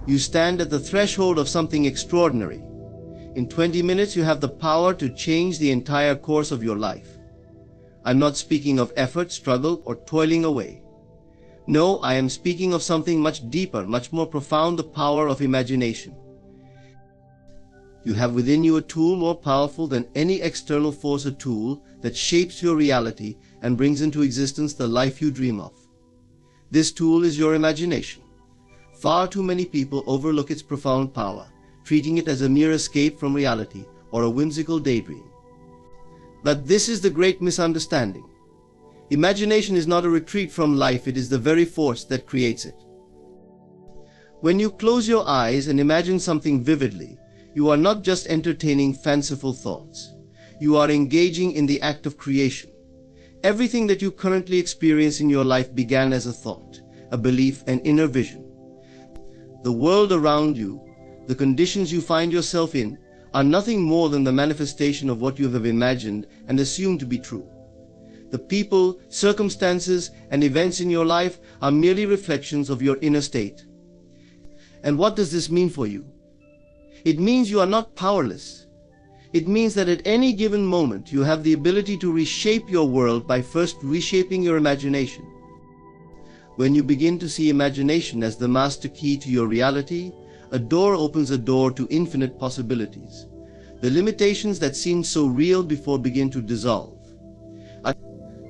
You stand at the threshold of something extraordinary. In 20 minutes, you have the power to change the entire course of your life. I'm not speaking of effort, struggle, or toiling away. No, I am speaking of something much deeper, much more profound, the power of imagination. You have within you a tool more powerful than any external force, a tool that shapes your reality and brings into existence the life you dream of. This tool is your imagination. Far too many people overlook its profound power, treating it as a mere escape from reality or a whimsical daydream. But this is the great misunderstanding. Imagination is not a retreat from life, it is the very force that creates it. When you close your eyes and imagine something vividly, you are not just entertaining fanciful thoughts. You are engaging in the act of creation. Everything that you currently experience in your life began as a thought, a belief, an inner vision. The world around you, the conditions you find yourself in, are nothing more than the manifestation of what you have imagined and assumed to be true. The people, circumstances, and events in your life are merely reflections of your inner state. And what does this mean for you? It means you are not powerless. It means that at any given moment you have the ability to reshape your world by first reshaping your imagination. When you begin to see imagination as the master key to your reality, a door opens a door to infinite possibilities. The limitations that seemed so real before begin to dissolve.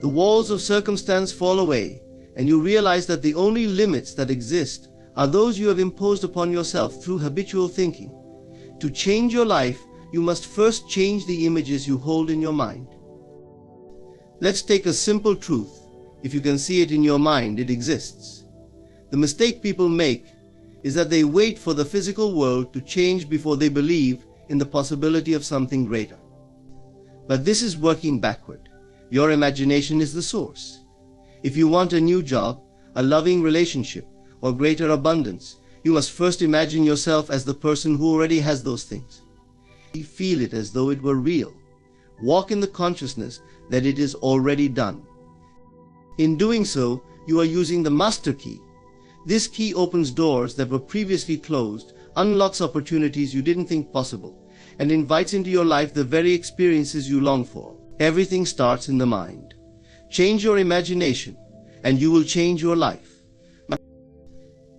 The walls of circumstance fall away, and you realize that the only limits that exist are those you have imposed upon yourself through habitual thinking. To change your life, you must first change the images you hold in your mind. Let's take a simple truth. If you can see it in your mind, it exists. The mistake people make is that they wait for the physical world to change before they believe in the possibility of something greater. But this is working backward. Your imagination is the source. If you want a new job, a loving relationship, or greater abundance, you must first imagine yourself as the person who already has those things. Feel it as though it were real. Walk in the consciousness that it is already done. In doing so, you are using the master key. This key opens doors that were previously closed, unlocks opportunities you didn't think possible, and invites into your life the very experiences you long for. Everything starts in the mind. Change your imagination, and you will change your life.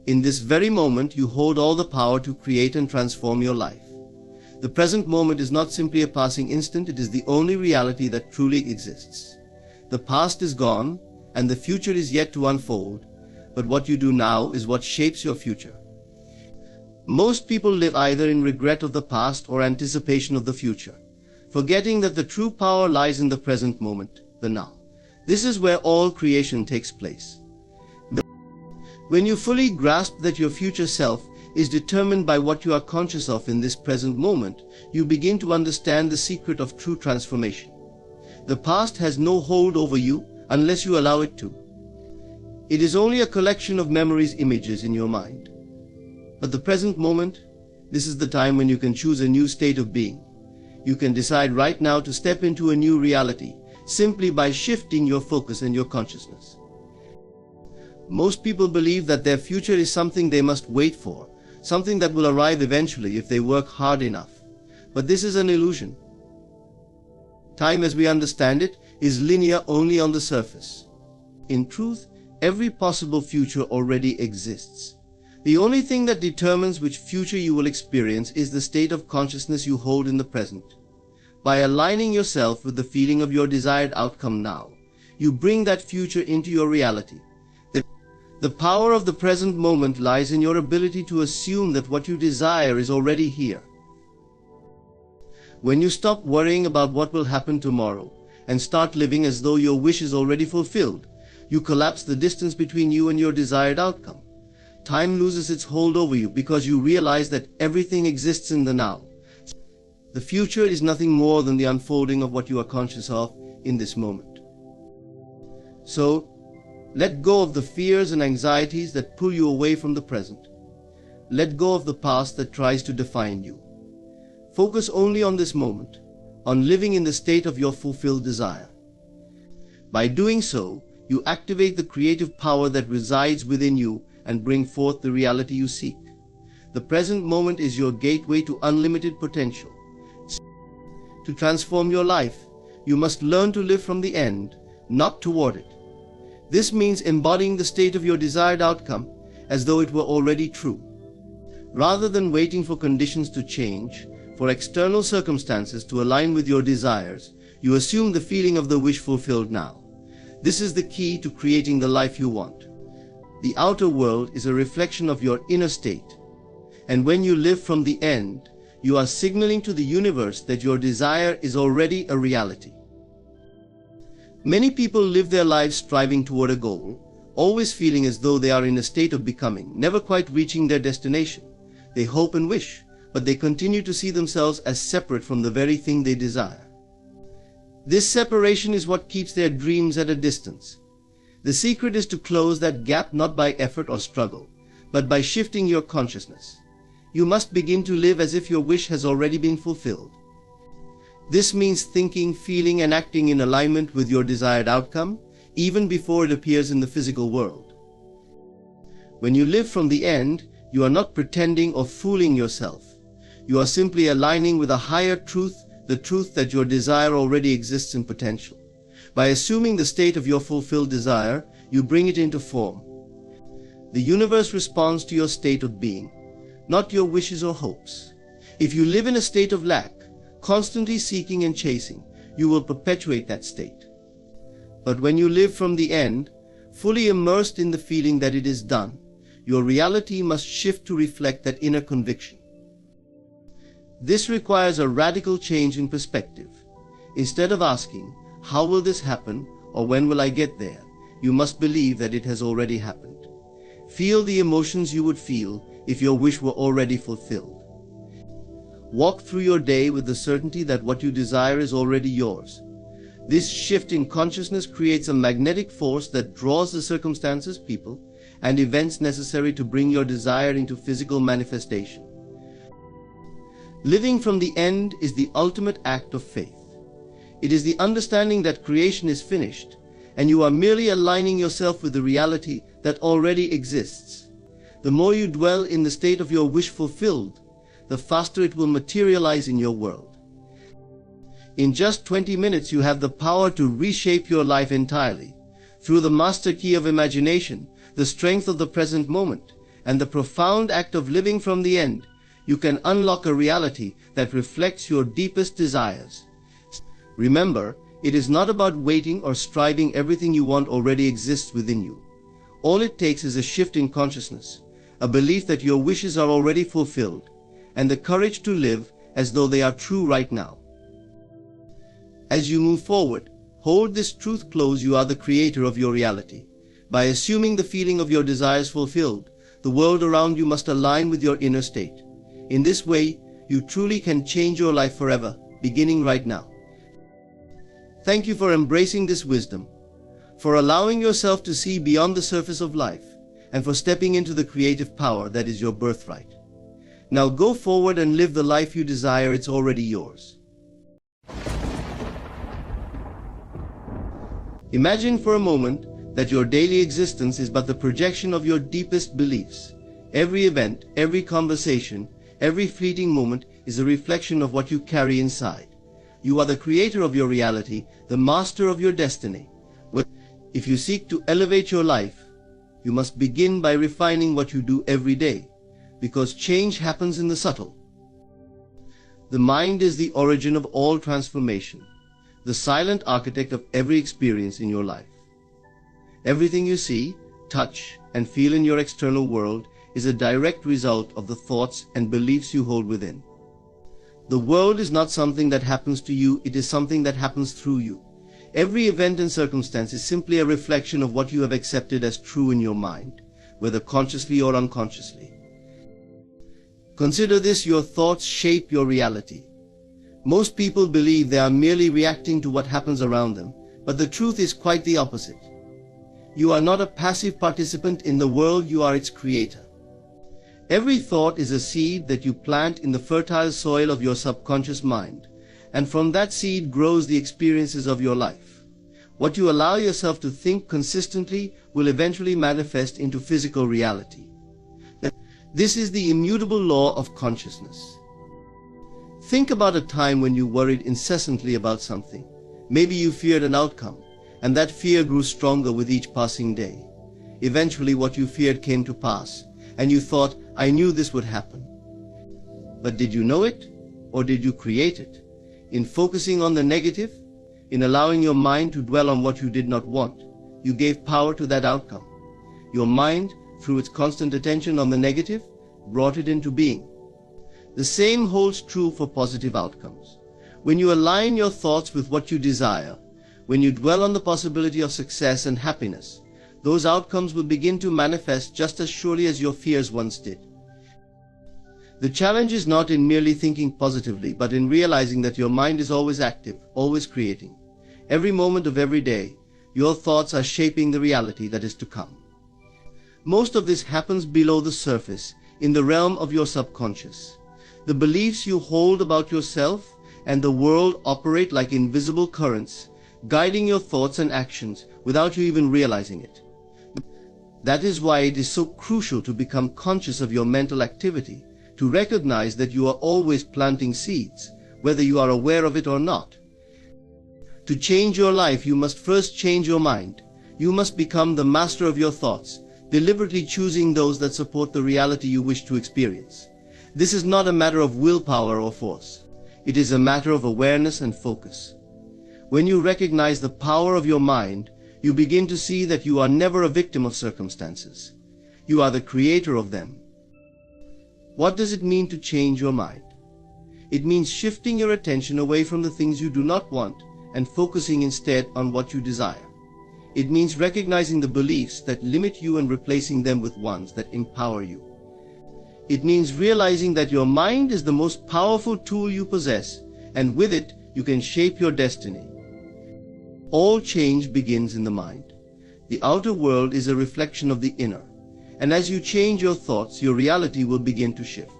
In this very moment, you hold all the power to create and transform your life. The present moment is not simply a passing instant, it is the only reality that truly exists. The past is gone, and the future is yet to unfold, but what you do now is what shapes your future. Most people live either in regret of the past or anticipation of the future, forgetting that the true power lies in the present moment, the now. This is where all creation takes place. When you fully grasp that your future self is determined by what you are conscious of in this present moment, you begin to understand the secret of true transformation. The past has no hold over you unless you allow it to. It is only a collection of memories, images in your mind. But the present moment, this is the time when you can choose a new state of being. You can decide right now to step into a new reality, simply by shifting your focus and your consciousness. Most people believe that their future is something they must wait for, something that will arrive eventually if they work hard enough. But this is an illusion. Time as we understand it is linear only on the surface. In truth, every possible future already exists. The only thing that determines which future you will experience is the state of consciousness you hold in the present. By aligning yourself with the feeling of your desired outcome now, you bring that future into your reality. The power of the present moment lies in your ability to assume that what you desire is already here. When you stop worrying about what will happen tomorrow and start living as though your wish is already fulfilled, you collapse the distance between you and your desired outcome. Time loses its hold over you because you realize that everything exists in the now. The future is nothing more than the unfolding of what you are conscious of in this moment. So, let go of the fears and anxieties that pull you away from the present. Let go of the past that tries to define you. Focus only on this moment, on living in the state of your fulfilled desire. By doing so, you activate the creative power that resides within you and bring forth the reality you seek. The present moment is your gateway to unlimited potential. To transform your life, you must learn to live from the end, not toward it. This means embodying the state of your desired outcome as though it were already true. Rather than waiting for conditions to change, for external circumstances to align with your desires, you assume the feeling of the wish fulfilled now. This is the key to creating the life you want. The outer world is a reflection of your inner state, and when you live from the end, you are signaling to the universe that your desire is already a reality. Many people live their lives striving toward a goal, always feeling as though they are in a state of becoming, never quite reaching their destination. They hope and wish, but they continue to see themselves as separate from the very thing they desire. This separation is what keeps their dreams at a distance. The secret is to close that gap not by effort or struggle, but by shifting your consciousness. You must begin to live as if your wish has already been fulfilled. This means thinking, feeling, and acting in alignment with your desired outcome, even before it appears in the physical world. When you live from the end, you are not pretending or fooling yourself. You are simply aligning with a higher truth, the truth that your desire already exists in potential. By assuming the state of your fulfilled desire, you bring it into form. The universe responds to your state of being, not your wishes or hopes. If you live in a state of lack, constantly seeking and chasing, you will perpetuate that state. But when you live from the end, fully immersed in the feeling that it is done, your reality must shift to reflect that inner conviction. This requires a radical change in perspective. Instead of asking, "How will this happen?" or "When will I get there?" you must believe that it has already happened. Feel the emotions you would feel if your wish were already fulfilled. Walk through your day with the certainty that what you desire is already yours. This shift in consciousness creates a magnetic force that draws the circumstances, people, and events necessary to bring your desire into physical manifestation. Living from the end is the ultimate act of faith. It is the understanding that creation is finished, and you are merely aligning yourself with the reality that already exists. The more you dwell in the state of your wish fulfilled, the faster it will materialize in your world. In just 20 minutes, you have the power to reshape your life entirely. Through the master key of imagination, the strength of the present moment, and the profound act of living from the end, you can unlock a reality that reflects your deepest desires. Remember, it is not about waiting or striving. Everything you want already exists within you. All it takes is a shift in consciousness, a belief that your wishes are already fulfilled, and the courage to live as though they are true right now. As you move forward, hold this truth close: you are the creator of your reality. By assuming the feeling of your desires fulfilled, the world around you must align with your inner state. In this way, you truly can change your life forever, beginning right now. Thank you for embracing this wisdom, for allowing yourself to see beyond the surface of life, and for stepping into the creative power that is your birthright. Now go forward and live the life you desire. It's already yours. Imagine for a moment that your daily existence is but the projection of your deepest beliefs. Every event, every conversation, every fleeting moment is a reflection of what you carry inside. You are the creator of your reality, the master of your destiny. If you seek to elevate your life, you must begin by refining what you do every day, because change happens in the subtle. The mind is the origin of all transformation, the silent architect of every experience in your life. Everything you see, touch, and feel in your external world is a direct result of the thoughts and beliefs you hold within. The world is not something that happens to you, it is something that happens through you. Every event and circumstance is simply a reflection of what you have accepted as true in your mind, whether consciously or unconsciously. Consider this: your thoughts shape your reality. Most people believe they are merely reacting to what happens around them, but the truth is quite the opposite. You are not a passive participant in the world, you are its creator. Every thought is a seed that you plant in the fertile soil of your subconscious mind, and from that seed grows the experiences of your life. What you allow yourself to think consistently will eventually manifest into physical reality. This is the immutable law of consciousness. Think about a time when you worried incessantly about something. Maybe you feared an outcome, and that fear grew stronger with each passing day. Eventually what you feared came to pass, and you thought, "I knew this would happen." But did you know it, or did you create it? In focusing on the negative, in allowing your mind to dwell on what you did not want, you gave power to that outcome. Your mind, through its constant attention on the negative, brought it into being. The same holds true for positive outcomes. When you align your thoughts with what you desire, when you dwell on the possibility of success and happiness, those outcomes will begin to manifest just as surely as your fears once did. The challenge is not in merely thinking positively, but in realizing that your mind is always active, always creating. Every moment of every day, your thoughts are shaping the reality that is to come. Most of this happens below the surface, in the realm of your subconscious. The beliefs you hold about yourself and the world operate like invisible currents, guiding your thoughts and actions without you even realizing it. That is why it is so crucial to become conscious of your mental activity, to recognize that you are always planting seeds, whether you are aware of it or not. To change your life, you must first change your mind. You must become the master of your thoughts, deliberately choosing those that support the reality you wish to experience. This is not a matter of willpower or force. It is a matter of awareness and focus. When you recognize the power of your mind, you begin to see that you are never a victim of circumstances. You are the creator of them. What does it mean to change your mind? It means shifting your attention away from the things you do not want and focusing instead on what you desire. It means recognizing the beliefs that limit you and replacing them with ones that empower you. It means realizing that your mind is the most powerful tool you possess, and with it, you can shape your destiny. All change begins in the mind. The outer world is a reflection of the inner, and as you change your thoughts, your reality will begin to shift.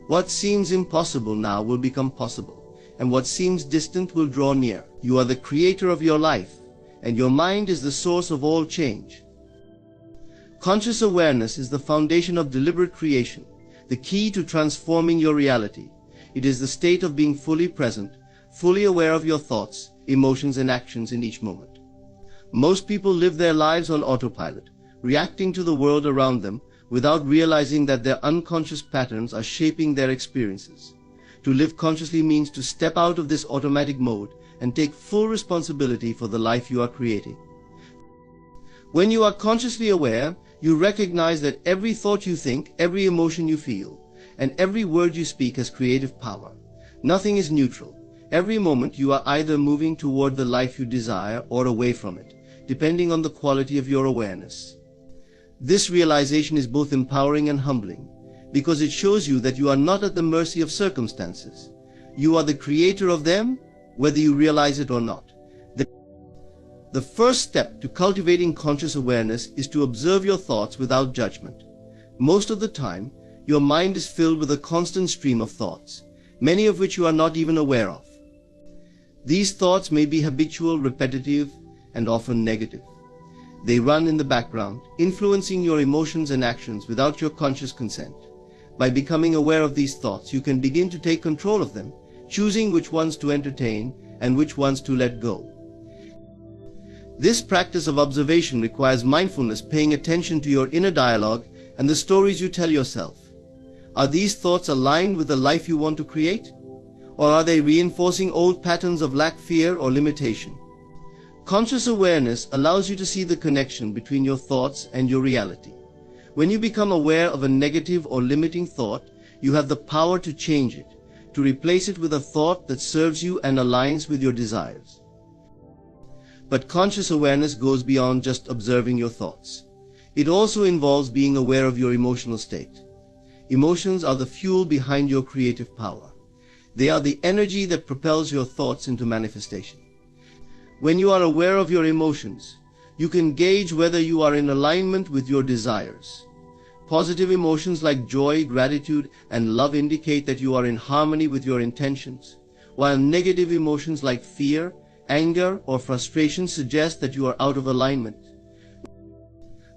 What seems impossible now will become possible, and what seems distant will draw near. You are the creator of your life, and your mind is the source of all change. Conscious awareness is the foundation of deliberate creation, the key to transforming your reality. It is the state of being fully present, fully aware of your thoughts, emotions, and actions in each moment. Most people live their lives on autopilot, reacting to the world around them without realizing that their unconscious patterns are shaping their experiences. To live consciously means to step out of this automatic mode and take full responsibility for the life you are creating. When you are consciously aware, you recognize that every thought you think, every emotion you feel, and every word you speak has creative power. Nothing is neutral. Every moment you are either moving toward the life you desire or away from it, depending on the quality of your awareness. This realization is both empowering and humbling, because it shows you that you are not at the mercy of circumstances. You are the creator of them, whether you realize it or not. The first step to cultivating conscious awareness is to observe your thoughts without judgment. Most of the time, your mind is filled with a constant stream of thoughts, many of which you are not even aware of. These thoughts may be habitual, repetitive, and often negative. They run in the background, influencing your emotions and actions without your conscious consent. By becoming aware of these thoughts, you can begin to take control of them, choosing which ones to entertain and which ones to let go. This practice of observation requires mindfulness, paying attention to your inner dialogue and the stories you tell yourself. Are these thoughts aligned with the life you want to create? Or are they reinforcing old patterns of lack, fear, or limitation? Conscious awareness allows you to see the connection between your thoughts and your reality. When you become aware of a negative or limiting thought, you have the power to change it, to replace it with a thought that serves you and aligns with your desires. But conscious awareness goes beyond just observing your thoughts. It also involves being aware of your emotional state. Emotions are the fuel behind your creative power. They are the energy that propels your thoughts into manifestation. When you are aware of your emotions, you can gauge whether you are in alignment with your desires. Positive emotions like joy, gratitude, and love indicate that you are in harmony with your intentions, while negative emotions like fear, anger, or frustration suggest that you are out of alignment.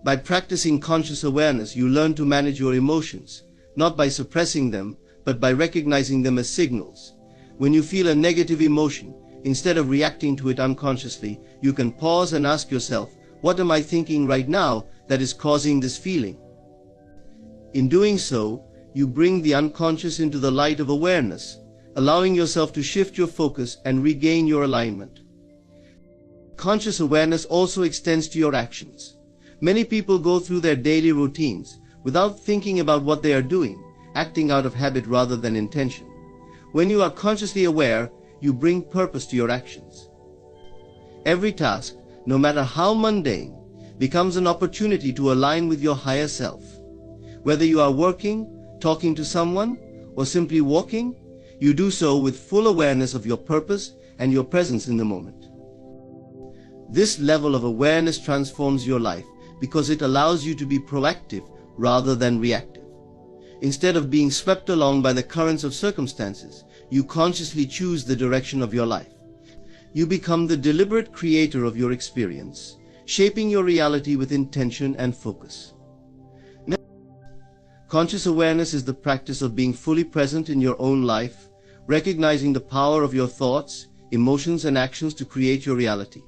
By practicing conscious awareness, you learn to manage your emotions, not by suppressing them, but by recognizing them as signals. When you feel a negative emotion, instead of reacting to it unconsciously, you can pause and ask yourself, what am I thinking right now that is causing this feeling? In doing so, you bring the unconscious into the light of awareness, allowing yourself to shift your focus and regain your alignment. Conscious awareness also extends to your actions. Many people go through their daily routines without thinking about what they are doing, acting out of habit rather than intention. When you are consciously aware, you bring purpose to your actions. Every task, no matter how mundane, becomes an opportunity to align with your higher self. Whether you are working, talking to someone, or simply walking, you do so with full awareness of your purpose and your presence in the moment. This level of awareness transforms your life because it allows you to be proactive rather than reactive. Instead of being swept along by the currents of circumstances, you consciously choose the direction of your life. You become the deliberate creator of your experience, shaping your reality with intention and focus. Conscious awareness is the practice of being fully present in your own life, recognizing the power of your thoughts, emotions, and actions to create your reality.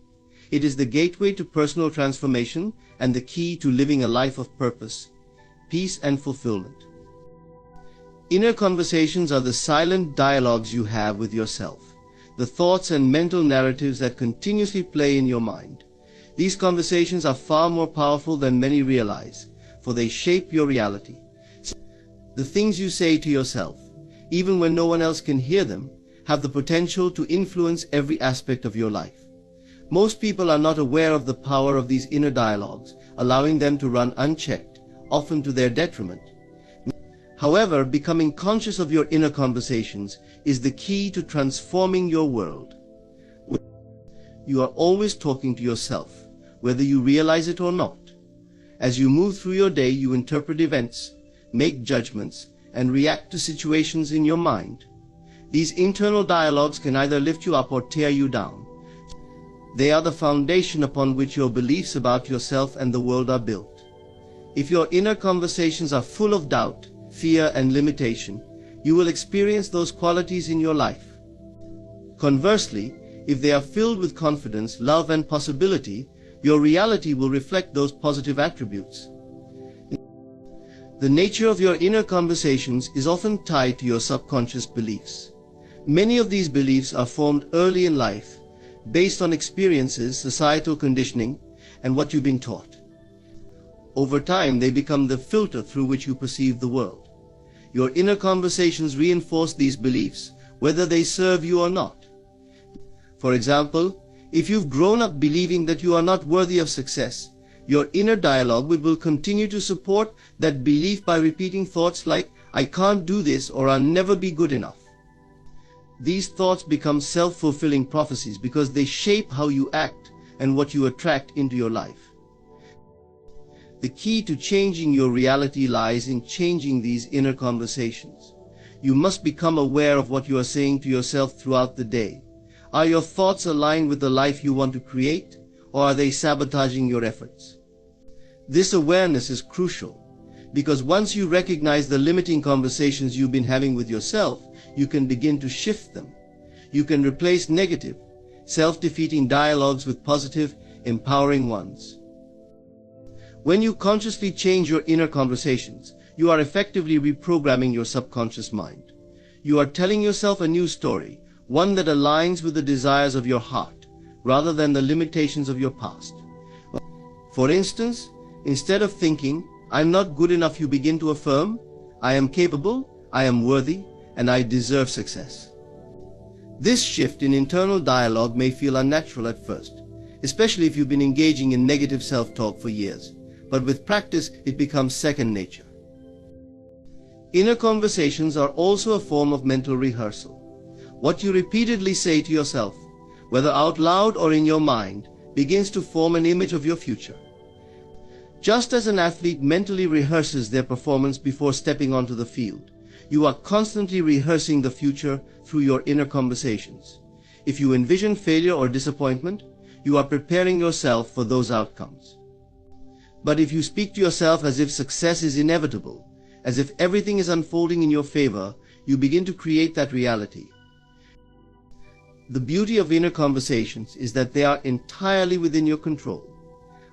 It is the gateway to personal transformation and the key to living a life of purpose, peace, and fulfillment. Inner conversations are the silent dialogues you have with yourself, the thoughts and mental narratives that continuously play in your mind. These conversations are far more powerful than many realize, for they shape your reality. The things you say to yourself, even when no one else can hear them, have the potential to influence every aspect of your life. Most people are not aware of the power of these inner dialogues, allowing them to run unchecked, often to their detriment. However, becoming conscious of your inner conversations is the key to transforming your world. You are always talking to yourself, whether you realize it or not. As you move through your day, you interpret events, make judgments, and react to situations in your mind. These internal dialogues can either lift you up or tear you down. They are the foundation upon which your beliefs about yourself and the world are built. If your inner conversations are full of doubt, fear, and limitation, you will experience those qualities in your life. Conversely, if they are filled with confidence, love, and possibility, your reality will reflect those positive attributes. The nature of your inner conversations is often tied to your subconscious beliefs. Many of these beliefs are formed early in life, based on experiences, societal conditioning, and what you've been taught. Over time, they become the filter through which you perceive the world. Your inner conversations reinforce these beliefs, whether they serve you or not. For example, if you've grown up believing that you are not worthy of success, your inner dialogue will continue to support that belief by repeating thoughts like, I can't do this, or I'll never be good enough. These thoughts become self-fulfilling prophecies because they shape how you act and what you attract into your life. The key to changing your reality lies in changing these inner conversations. You must become aware of what you are saying to yourself throughout the day. Are your thoughts aligned with the life you want to create, or are they sabotaging your efforts? This awareness is crucial, because once you recognize the limiting conversations you've been having with yourself, you can begin to shift them. You can replace negative, self-defeating dialogues with positive, empowering ones. When you consciously change your inner conversations, you are effectively reprogramming your subconscious mind. You are telling yourself a new story, one that aligns with the desires of your heart, rather than the limitations of your past. For instance, instead of thinking, I'm not good enough, you begin to affirm, I am capable, I am worthy, and I deserve success. This shift in internal dialogue may feel unnatural at first, especially if you've been engaging in negative self-talk for years, but with practice it becomes second nature. Inner conversations are also a form of mental rehearsal. What you repeatedly say to yourself, whether out loud or in your mind, begins to form an image of your future. Just as an athlete mentally rehearses their performance before stepping onto the field, you are constantly rehearsing the future through your inner conversations. If you envision failure or disappointment, you are preparing yourself for those outcomes. But if you speak to yourself as if success is inevitable, as if everything is unfolding in your favor, you begin to create that reality. The beauty of inner conversations is that they are entirely within your control.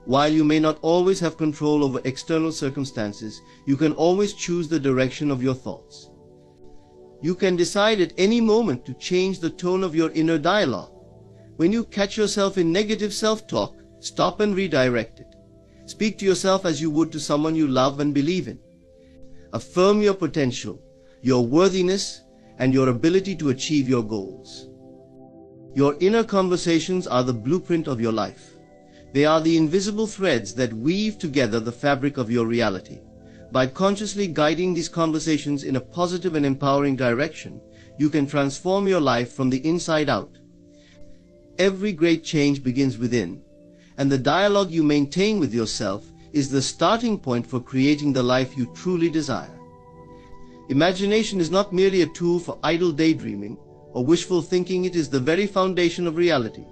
While you may not always have control over external circumstances, you can always choose the direction of your thoughts. You can decide at any moment to change the tone of your inner dialogue. When you catch yourself in negative self-talk, stop and redirect it. Speak to yourself as you would to someone you love and believe in. Affirm your potential, your worthiness, and your ability to achieve your goals. Your inner conversations are the blueprint of your life. They are the invisible threads that weave together the fabric of your reality. By consciously guiding these conversations in a positive and empowering direction, you can transform your life from the inside out. Every great change begins within, and the dialogue you maintain with yourself is the starting point for creating the life you truly desire. Imagination is not merely a tool for idle daydreaming or wishful thinking, it is the very foundation of reality.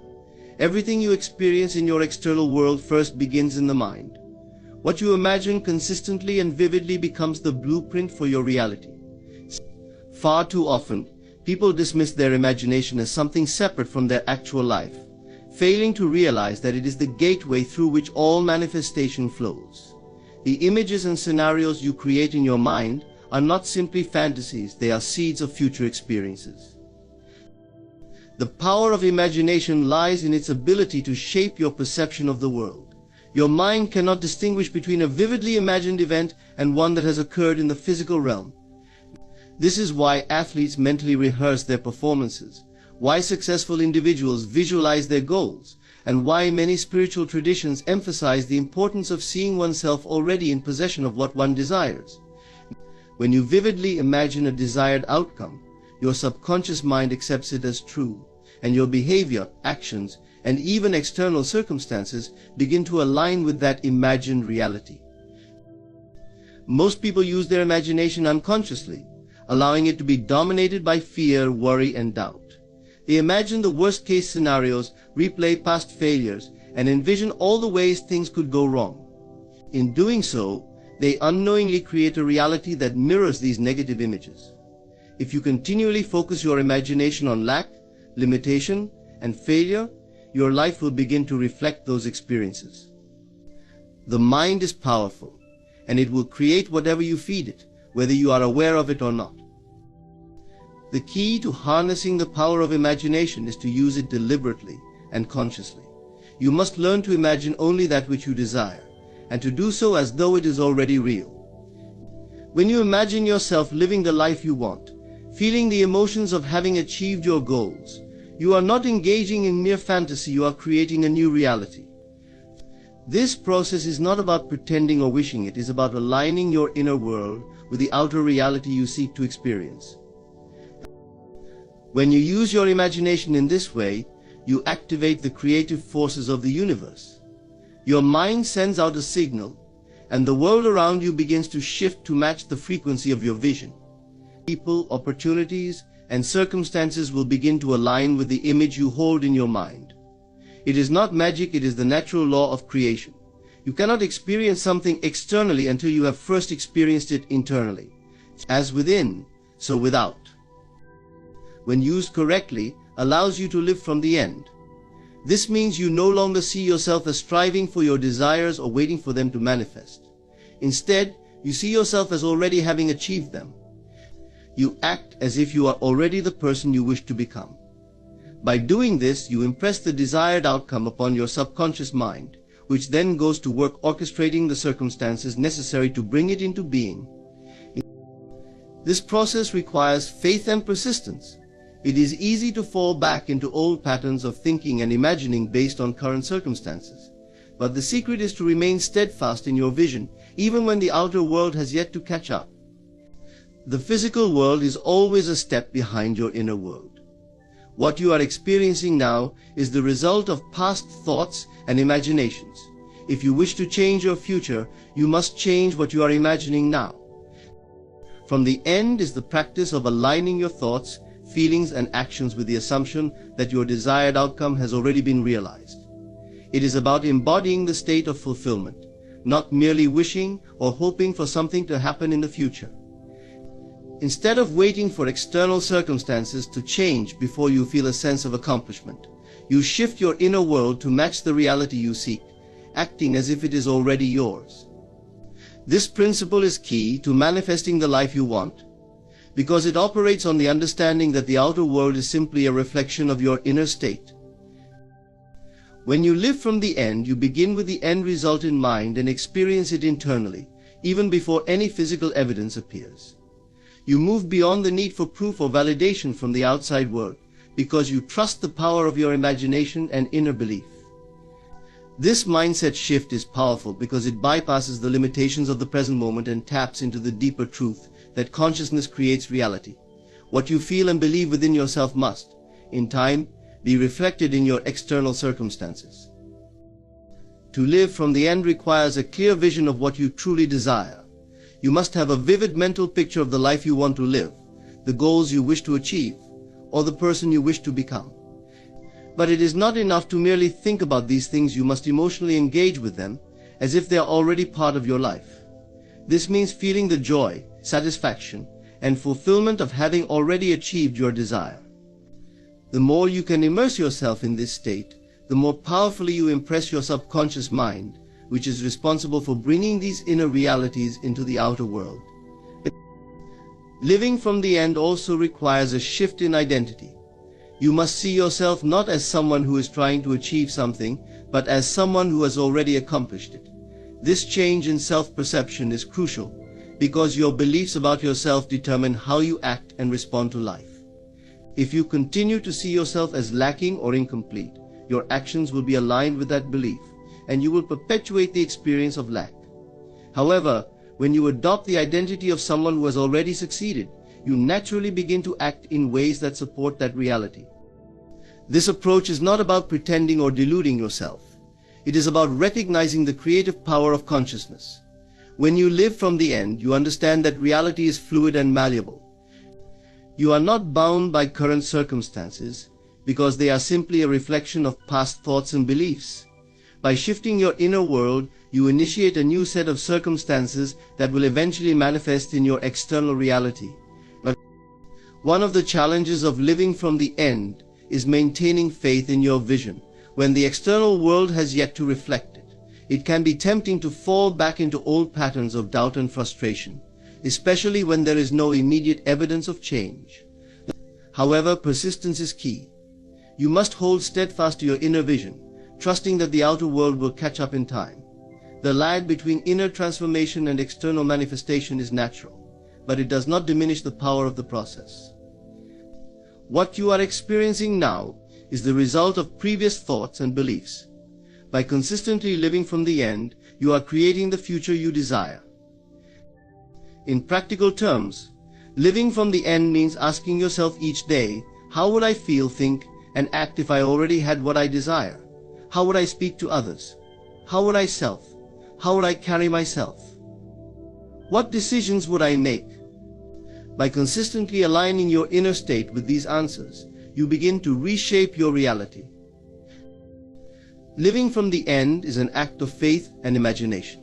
Everything you experience in your external world first begins in the mind. What you imagine consistently and vividly becomes the blueprint for your reality. Far too often, people dismiss their imagination as something separate from their actual life, failing to realize that it is the gateway through which all manifestation flows. The images and scenarios you create in your mind are not simply fantasies, they are seeds of future experiences. The power of imagination lies in its ability to shape your perception of the world. Your mind cannot distinguish between a vividly imagined event and one that has occurred in the physical realm. This is why athletes mentally rehearse their performances, why successful individuals visualize their goals, and why many spiritual traditions emphasize the importance of seeing oneself already in possession of what one desires. When you vividly imagine a desired outcome, your subconscious mind accepts it as true, and your behavior, actions, and even external circumstances begin to align with that imagined reality. Most people use their imagination unconsciously, allowing it to be dominated by fear, worry, and doubt. They imagine the worst-case scenarios, replay past failures, and envision all the ways things could go wrong. In doing so, they unknowingly create a reality that mirrors these negative images. If you continually focus your imagination on lack, limitation, and failure, your life will begin to reflect those experiences. The mind is powerful, and it will create whatever you feed it, whether you are aware of it or not. The key to harnessing the power of imagination is to use it deliberately and consciously. You must learn to imagine only that which you desire, and to do so as though it is already real. When you imagine yourself living the life you want, feeling the emotions of having achieved your goals, you are not engaging in mere fantasy, you are creating a new reality. This process is not about pretending or wishing, it is about aligning your inner world with the outer reality you seek to experience. When you use your imagination in this way, you activate the creative forces of the universe. Your mind sends out a signal, and the world around you begins to shift to match the frequency of your vision. People, opportunities, and circumstances will begin to align with the image you hold in your mind. It is not magic, it is the natural law of creation. You cannot experience something externally until you have first experienced it internally. As within, so without. When used correctly, allows you to live from the end. This means you no longer see yourself as striving for your desires or waiting for them to manifest. Instead, you see yourself as already having achieved them. You act as if you are already the person you wish to become. By doing this, you impress the desired outcome upon your subconscious mind, which then goes to work orchestrating the circumstances necessary to bring it into being. This process requires faith and persistence. It is easy to fall back into old patterns of thinking and imagining based on current circumstances. But the secret is to remain steadfast in your vision, even when the outer world has yet to catch up. The physical world is always a step behind your inner world. What you are experiencing now is the result of past thoughts and imaginations. If you wish to change your future, you must change what you are imagining now. From the end is the practice of aligning your thoughts, feelings, and actions with the assumption that your desired outcome has already been realized. It is about embodying the state of fulfillment, not merely wishing or hoping for something to happen in the future. Instead of waiting for external circumstances to change before you feel a sense of accomplishment, you shift your inner world to match the reality you seek, acting as if it is already yours. This principle is key to manifesting the life you want, because it operates on the understanding that the outer world is simply a reflection of your inner state. When you live from the end, you begin with the end result in mind and experience it internally, even before any physical evidence appears. You move beyond the need for proof or validation from the outside world, because you trust the power of your imagination and inner belief. This mindset shift is powerful because it bypasses the limitations of the present moment and taps into the deeper truth that consciousness creates reality. What you feel and believe within yourself must, in time, be reflected in your external circumstances. To live from the end requires a clear vision of what you truly desire. You must have a vivid mental picture of the life you want to live, the goals you wish to achieve, or the person you wish to become. But it is not enough to merely think about these things. You must emotionally engage with them as if they are already part of your life. This means feeling the joy, satisfaction, and fulfillment of having already achieved your desire. The more you can immerse yourself in this state, the more powerfully you impress your subconscious mind, which is responsible for bringing these inner realities into the outer world. Living from the end also requires a shift in identity. You must see yourself not as someone who is trying to achieve something, but as someone who has already accomplished it. This change in self-perception is crucial, because your beliefs about yourself determine how you act and respond to life. If you continue to see yourself as lacking or incomplete, your actions will be aligned with that belief, and you will perpetuate the experience of lack. However, when you adopt the identity of someone who has already succeeded, you naturally begin to act in ways that support that reality. This approach is not about pretending or deluding yourself. It is about recognizing the creative power of consciousness. When you live from the end, you understand that reality is fluid and malleable. You are not bound by current circumstances, because they are simply a reflection of past thoughts and beliefs. By shifting your inner world, you initiate a new set of circumstances that will eventually manifest in your external reality. But one of the challenges of living from the end is maintaining faith in your vision when the external world has yet to reflect it. It can be tempting to fall back into old patterns of doubt and frustration, especially when there is no immediate evidence of change. However, persistence is key. You must hold steadfast to your inner vision, trusting that the outer world will catch up in time. The lag between inner transformation and external manifestation is natural, but it does not diminish the power of the process. What you are experiencing now is the result of previous thoughts and beliefs. By consistently living from the end, you are creating the future you desire. In practical terms, living from the end means asking yourself each day, how would I feel, think, and act if I already had what I desire? How would I speak to others? How would I How would I carry myself? What decisions would I make? By consistently aligning your inner state with these answers, you begin to reshape your reality. Living from the end is an act of faith and imagination.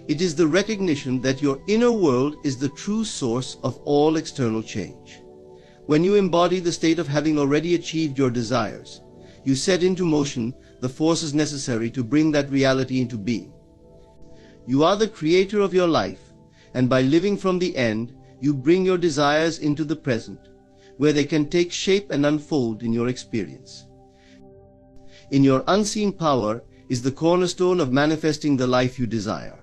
It is the recognition that your inner world is the true source of all external change. When you embody the state of having already achieved your desires, you set into motion the forces necessary to bring that reality into being. You are the creator of your life, and by living from the end, you bring your desires into the present, where they can take shape and unfold in your experience. In your unseen power is the cornerstone of manifesting the life you desire.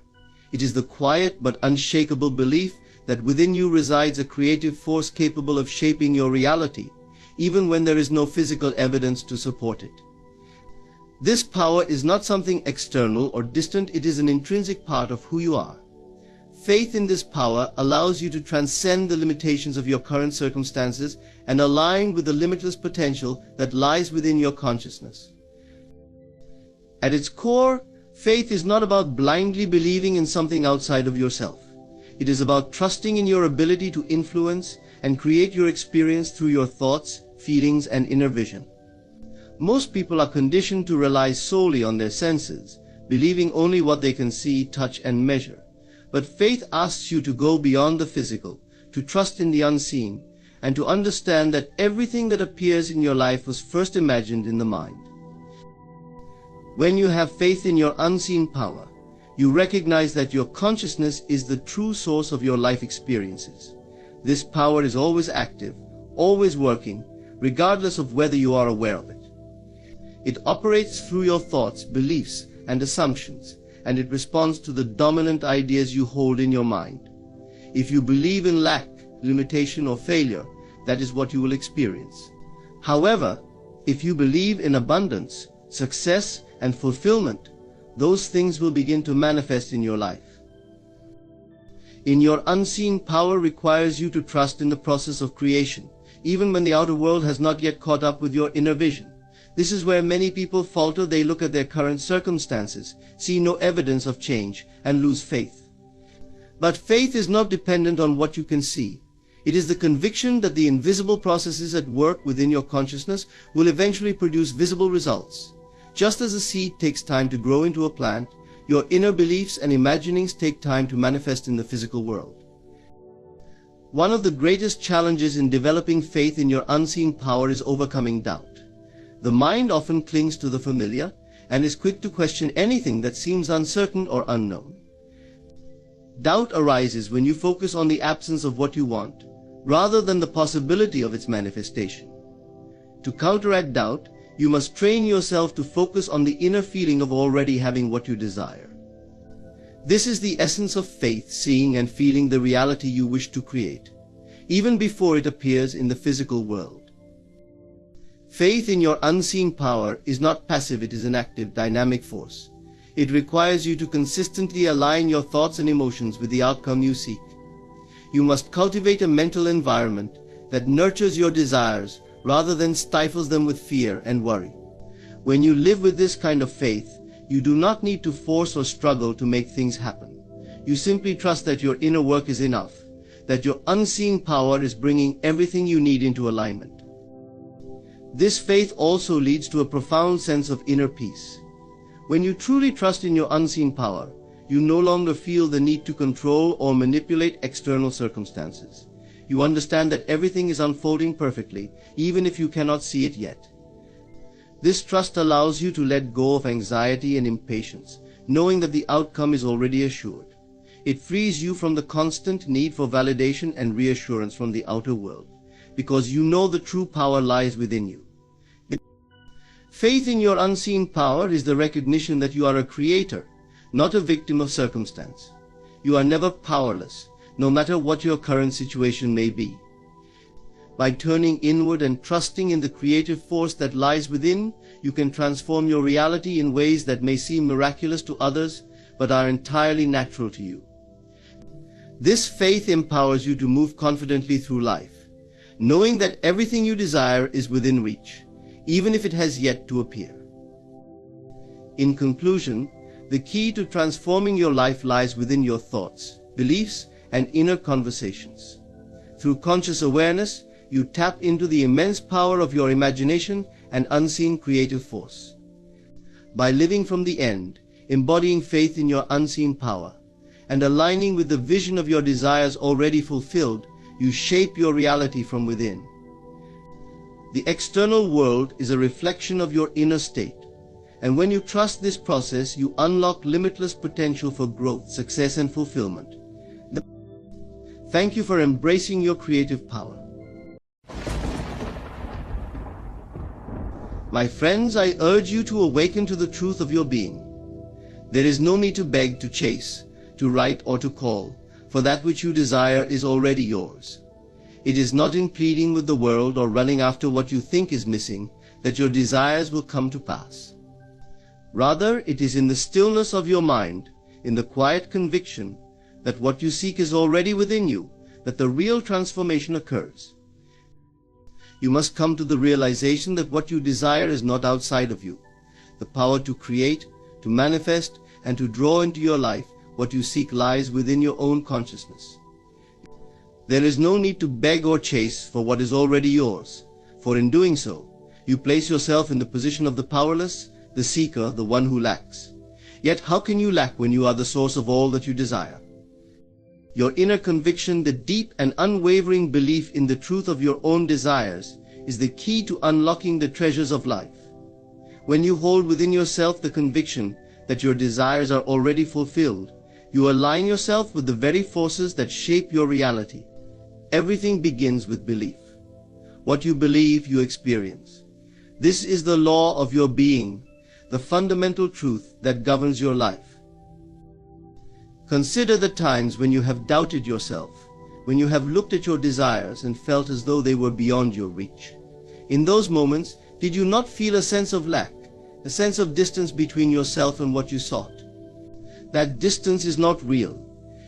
It is the quiet but unshakable belief that within you resides a creative force capable of shaping your reality, even when there is no physical evidence to support it. This power is not something external or distant, it is an intrinsic part of who you are. Faith in this power allows you to transcend the limitations of your current circumstances and align with the limitless potential that lies within your consciousness. At its core, faith is not about blindly believing in something outside of yourself. It is about trusting in your ability to influence and create your experience through your thoughts, feelings, and inner vision. Most people are conditioned to rely solely on their senses, believing only what they can see, touch, and measure. But faith asks you to go beyond the physical, to trust in the unseen, and to understand that everything that appears in your life was first imagined in the mind. When you have faith in your unseen power, you recognize that your consciousness is the true source of your life experiences. This power is always active, always working, regardless of whether you are aware of it. It operates through your thoughts, beliefs, and assumptions, and it responds to the dominant ideas you hold in your mind. If you believe in lack, limitation, or failure, that is what you will experience. However, if you believe in abundance, success, and fulfillment, those things will begin to manifest in your life. In your unseen power requires you to trust in the process of creation, even when the outer world has not yet caught up with your inner vision. This is where many people falter. They look at their current circumstances, see no evidence of change, and lose faith. But faith is not dependent on what you can see. It is the conviction that the invisible processes at work within your consciousness will eventually produce visible results. Just as a seed takes time to grow into a plant, your inner beliefs and imaginings take time to manifest in the physical world. One of the greatest challenges in developing faith in your unseen power is overcoming doubt. The mind often clings to the familiar and is quick to question anything that seems uncertain or unknown. Doubt arises when you focus on the absence of what you want, rather than the possibility of its manifestation. To counteract doubt, you must train yourself to focus on the inner feeling of already having what you desire. This is the essence of faith, seeing and feeling the reality you wish to create, even before it appears in the physical world. Faith in your unseen power is not passive, it is an active, dynamic force. It requires you to consistently align your thoughts and emotions with the outcome you seek. You must cultivate a mental environment that nurtures your desires rather than stifles them with fear and worry. When you live with this kind of faith, you do not need to force or struggle to make things happen. You simply trust that your inner work is enough, that your unseen power is bringing everything you need into alignment. This faith also leads to a profound sense of inner peace. When you truly trust in your unseen power, you no longer feel the need to control or manipulate external circumstances. You understand that everything is unfolding perfectly, even if you cannot see it yet. This trust allows you to let go of anxiety and impatience, knowing that the outcome is already assured. It frees you from the constant need for validation and reassurance from the outer world, because you know the true power lies within you. Faith in your unseen power is the recognition that you are a creator, not a victim of circumstance. You are never powerless, no matter what your current situation may be. By turning inward and trusting in the creative force that lies within, you can transform your reality in ways that may seem miraculous to others, but are entirely natural to you. This faith empowers you to move confidently through life, knowing that everything you desire is within reach, even if it has yet to appear. In conclusion, the key to transforming your life lies within your thoughts, beliefs, and inner conversations. Through conscious awareness, you tap into the immense power of your imagination and unseen creative force. By living from the end, embodying faith in your unseen power, and aligning with the vision of your desires already fulfilled, you shape your reality from within. The external world is a reflection of your inner state, and when you trust this process, you unlock limitless potential for growth, success, and fulfillment. Thank you for embracing your creative power. My friends, I urge you to awaken to the truth of your being. There is no need to beg, to chase, to write, or to call, for that which you desire is already yours. It is not in pleading with the world or running after what you think is missing that your desires will come to pass. Rather, it is in the stillness of your mind, in the quiet conviction that what you seek is already within you, that the real transformation occurs. You must come to the realization that what you desire is not outside of you. The power to create, to manifest, and to draw into your life what you seek lies within your own consciousness. There is no need to beg or chase for what is already yours, for in doing so, you place yourself in the position of the powerless, the seeker, the one who lacks. Yet how can you lack when you are the source of all that you desire? Your inner conviction, the deep and unwavering belief in the truth of your own desires, is the key to unlocking the treasures of life. When you hold within yourself the conviction that your desires are already fulfilled, you align yourself with the very forces that shape your reality. Everything begins with belief. What you believe, you experience. This is the law of your being, the fundamental truth that governs your life. Consider the times when you have doubted yourself, when you have looked at your desires and felt as though they were beyond your reach. In those moments, did you not feel a sense of lack, a sense of distance between yourself and what you sought? That distance is not real.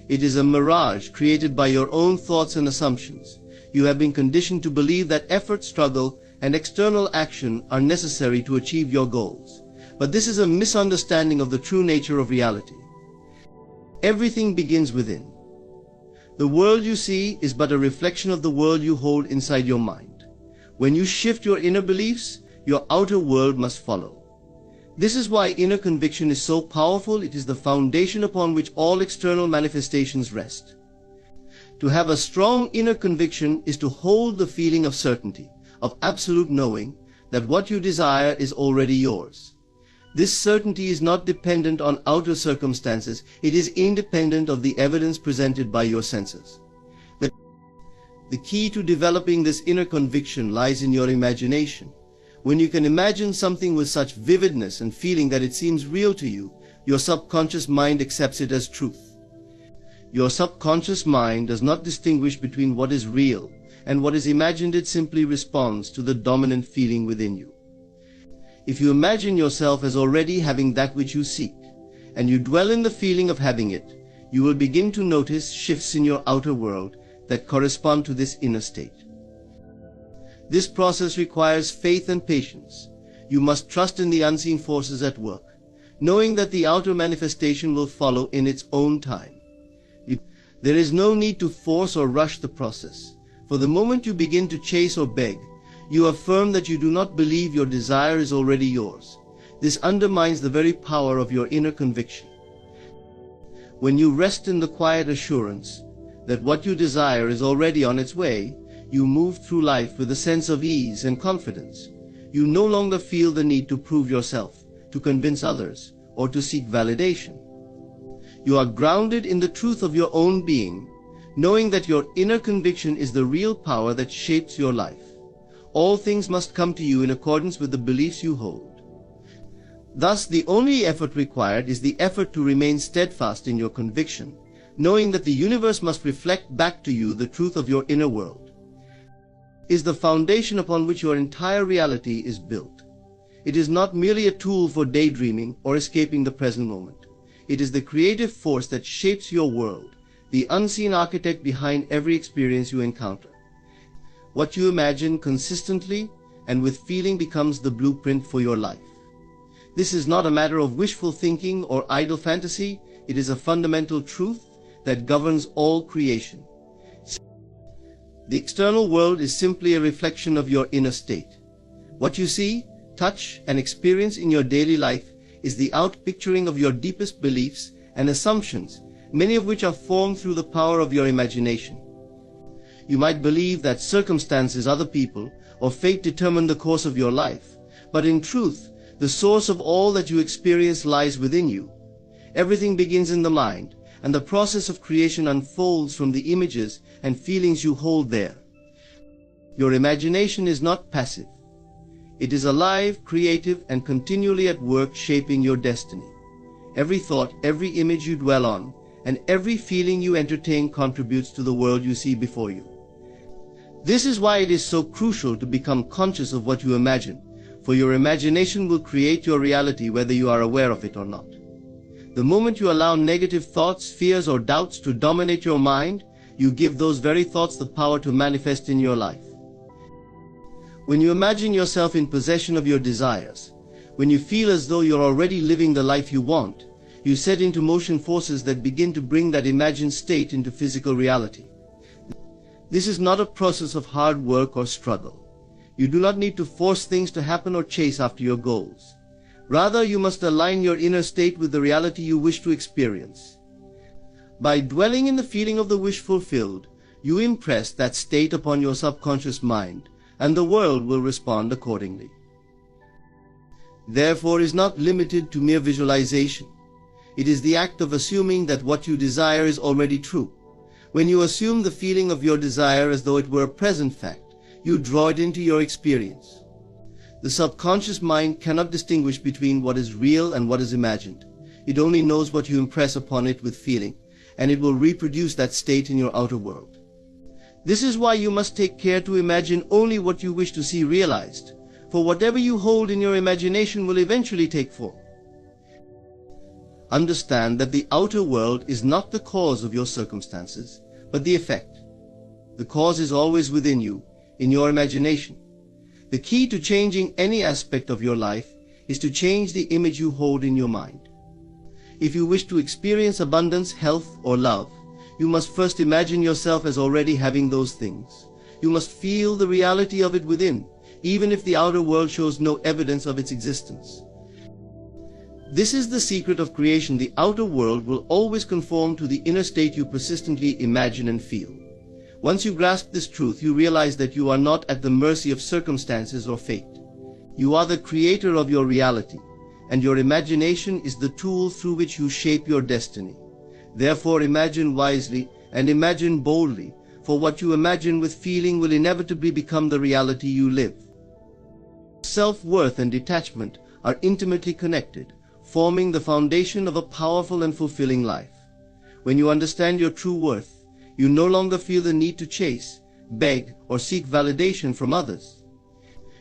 It is a mirage created by your own thoughts and assumptions. You have been conditioned to believe that effort, struggle, and external action are necessary to achieve your goals. But this is a misunderstanding of the true nature of reality. Everything begins within. The world you see is but a reflection of the world you hold inside your mind. When you shift your inner beliefs, your outer world must follow. This is why inner conviction is so powerful. It is the foundation upon which all external manifestations rest. To have a strong inner conviction is to hold the feeling of certainty, of absolute knowing that what you desire is already yours. This certainty is not dependent on outer circumstances. It is independent of the evidence presented by your senses. The key to developing this inner conviction lies in your imagination. When you can imagine something with such vividness and feeling that it seems real to you, your subconscious mind accepts it as truth. Your subconscious mind does not distinguish between what is real and what is imagined. It simply responds to the dominant feeling within you. If you imagine yourself as already having that which you seek, and you dwell in the feeling of having it, you will begin to notice shifts in your outer world that correspond to this inner state. This process requires faith and patience. You must trust in the unseen forces at work, knowing that the outer manifestation will follow in its own time. There is no need to force or rush the process. For the moment you begin to chase or beg, you affirm that you do not believe your desire is already yours. This undermines the very power of your inner conviction. When you rest in the quiet assurance that what you desire is already on its way, you move through life with a sense of ease and confidence. You no longer feel the need to prove yourself, to convince others, or to seek validation. You are grounded in the truth of your own being, knowing that your inner conviction is the real power that shapes your life. All things must come to you in accordance with the beliefs you hold. Thus, the only effort required is the effort to remain steadfast in your conviction, knowing that the universe must reflect back to you the truth of your inner world. Is the foundation upon which your entire reality is built. It is not merely a tool for daydreaming or escaping the present moment. It is the creative force that shapes your world, the unseen architect behind every experience you encounter. What you imagine consistently and with feeling becomes the blueprint for your life. This is not a matter of wishful thinking or idle fantasy. It is a fundamental truth that governs all creation. The external world is simply a reflection of your inner state. What you see, touch, and experience in your daily life is the outpicturing of your deepest beliefs and assumptions, many of which are formed through the power of your imagination. You might believe that circumstances, other people, or fate determine the course of your life, but in truth, the source of all that you experience lies within you. Everything begins in the mind, and the process of creation unfolds from the images and feelings you hold there. Your imagination is not passive. It is alive, creative, and continually at work shaping your destiny. Every thought, every image you dwell on, and every feeling you entertain contributes to the world you see before you. This is why it is so crucial to become conscious of what you imagine, for your imagination will create your reality whether you are aware of it or not. The moment you allow negative thoughts, fears, or doubts to dominate your mind, you give those very thoughts the power to manifest in your life. When you imagine yourself in possession of your desires, when you feel as though you're already living the life you want, you set into motion forces that begin to bring that imagined state into physical reality. This is not a process of hard work or struggle. You do not need to force things to happen or chase after your goals. Rather, you must align your inner state with the reality you wish to experience. By dwelling in the feeling of the wish fulfilled, you impress that state upon your subconscious mind, and the world will respond accordingly. Therefore, it is not limited to mere visualization. It is the act of assuming that what you desire is already true. When you assume the feeling of your desire as though it were a present fact, you draw it into your experience. The subconscious mind cannot distinguish between what is real and what is imagined. It only knows what you impress upon it with feeling, and it will reproduce that state in your outer world. This is why you must take care to imagine only what you wish to see realized, for whatever you hold in your imagination will eventually take form. Understand that the outer world is not the cause of your circumstances, but the effect. The cause is always within you, in your imagination. The key to changing any aspect of your life is to change the image you hold in your mind. If you wish to experience abundance, health, or love, you must first imagine yourself as already having those things. You must feel the reality of it within, even if the outer world shows no evidence of its existence. This is the secret of creation. The outer world will always conform to the inner state you persistently imagine and feel. Once you grasp this truth, you realize that you are not at the mercy of circumstances or fate. You are the creator of your reality, and your imagination is the tool through which you shape your destiny. Therefore, imagine wisely and imagine boldly, for what you imagine with feeling will inevitably become the reality you live. Self-worth and detachment are intimately connected, forming the foundation of a powerful and fulfilling life. When you understand your true worth, you no longer feel the need to chase, beg, or seek validation from others.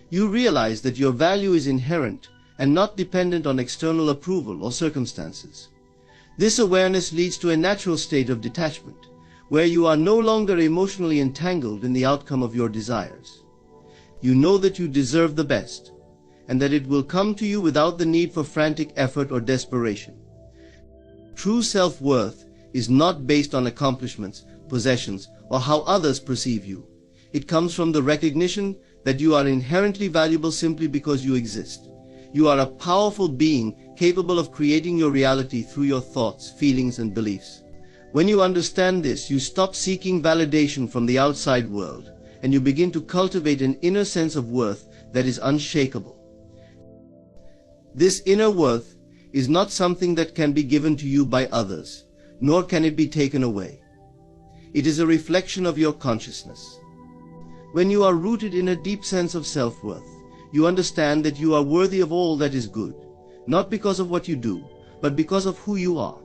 You realize that your value is inherent and not dependent on external approval or circumstances. This awareness leads to a natural state of detachment, where you are no longer emotionally entangled in the outcome of your desires. You know that you deserve the best, and that it will come to you without the need for frantic effort or desperation. True self-worth is not based on accomplishments, possessions, or how others perceive you. It comes from the recognition that you are inherently valuable simply because you exist. You are a powerful being capable of creating your reality through your thoughts, feelings, and beliefs. When you understand this, you stop seeking validation from the outside world, and you begin to cultivate an inner sense of worth that is unshakable. This inner worth is not something that can be given to you by others, nor can it be taken away. It is a reflection of your consciousness. When you are rooted in a deep sense of self-worth, you understand that you are worthy of all that is good, not because of what you do, but because of who you are.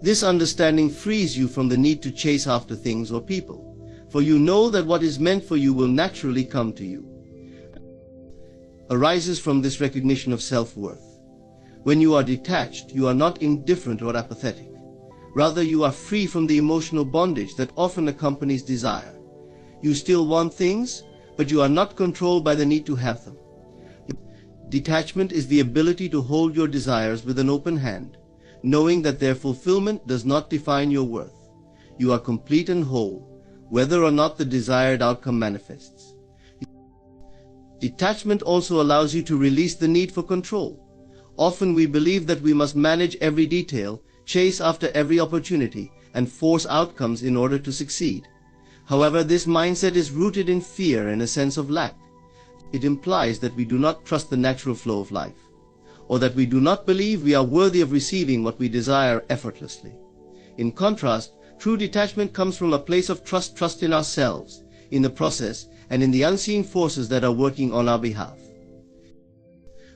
This understanding frees you from the need to chase after things or people, for you know that what is meant for you will naturally come to you. Arises from this recognition of self-worth. When you are detached, you are not indifferent or apathetic. Rather, you are free from the emotional bondage that often accompanies desire. You still want things, but you are not controlled by the need to have them. Detachment is the ability to hold your desires with an open hand, knowing that their fulfillment does not define your worth. You are complete and whole, whether or not the desired outcome manifests. Detachment also allows you to release the need for control. Often we believe that we must manage every detail, chase after every opportunity, and force outcomes in order to succeed. However, this mindset is rooted in fear and a sense of lack. It implies that we do not trust the natural flow of life, or that we do not believe we are worthy of receiving what we desire effortlessly. In contrast, true detachment comes from a place of trust in ourselves, in the process, and in the unseen forces that are working on our behalf.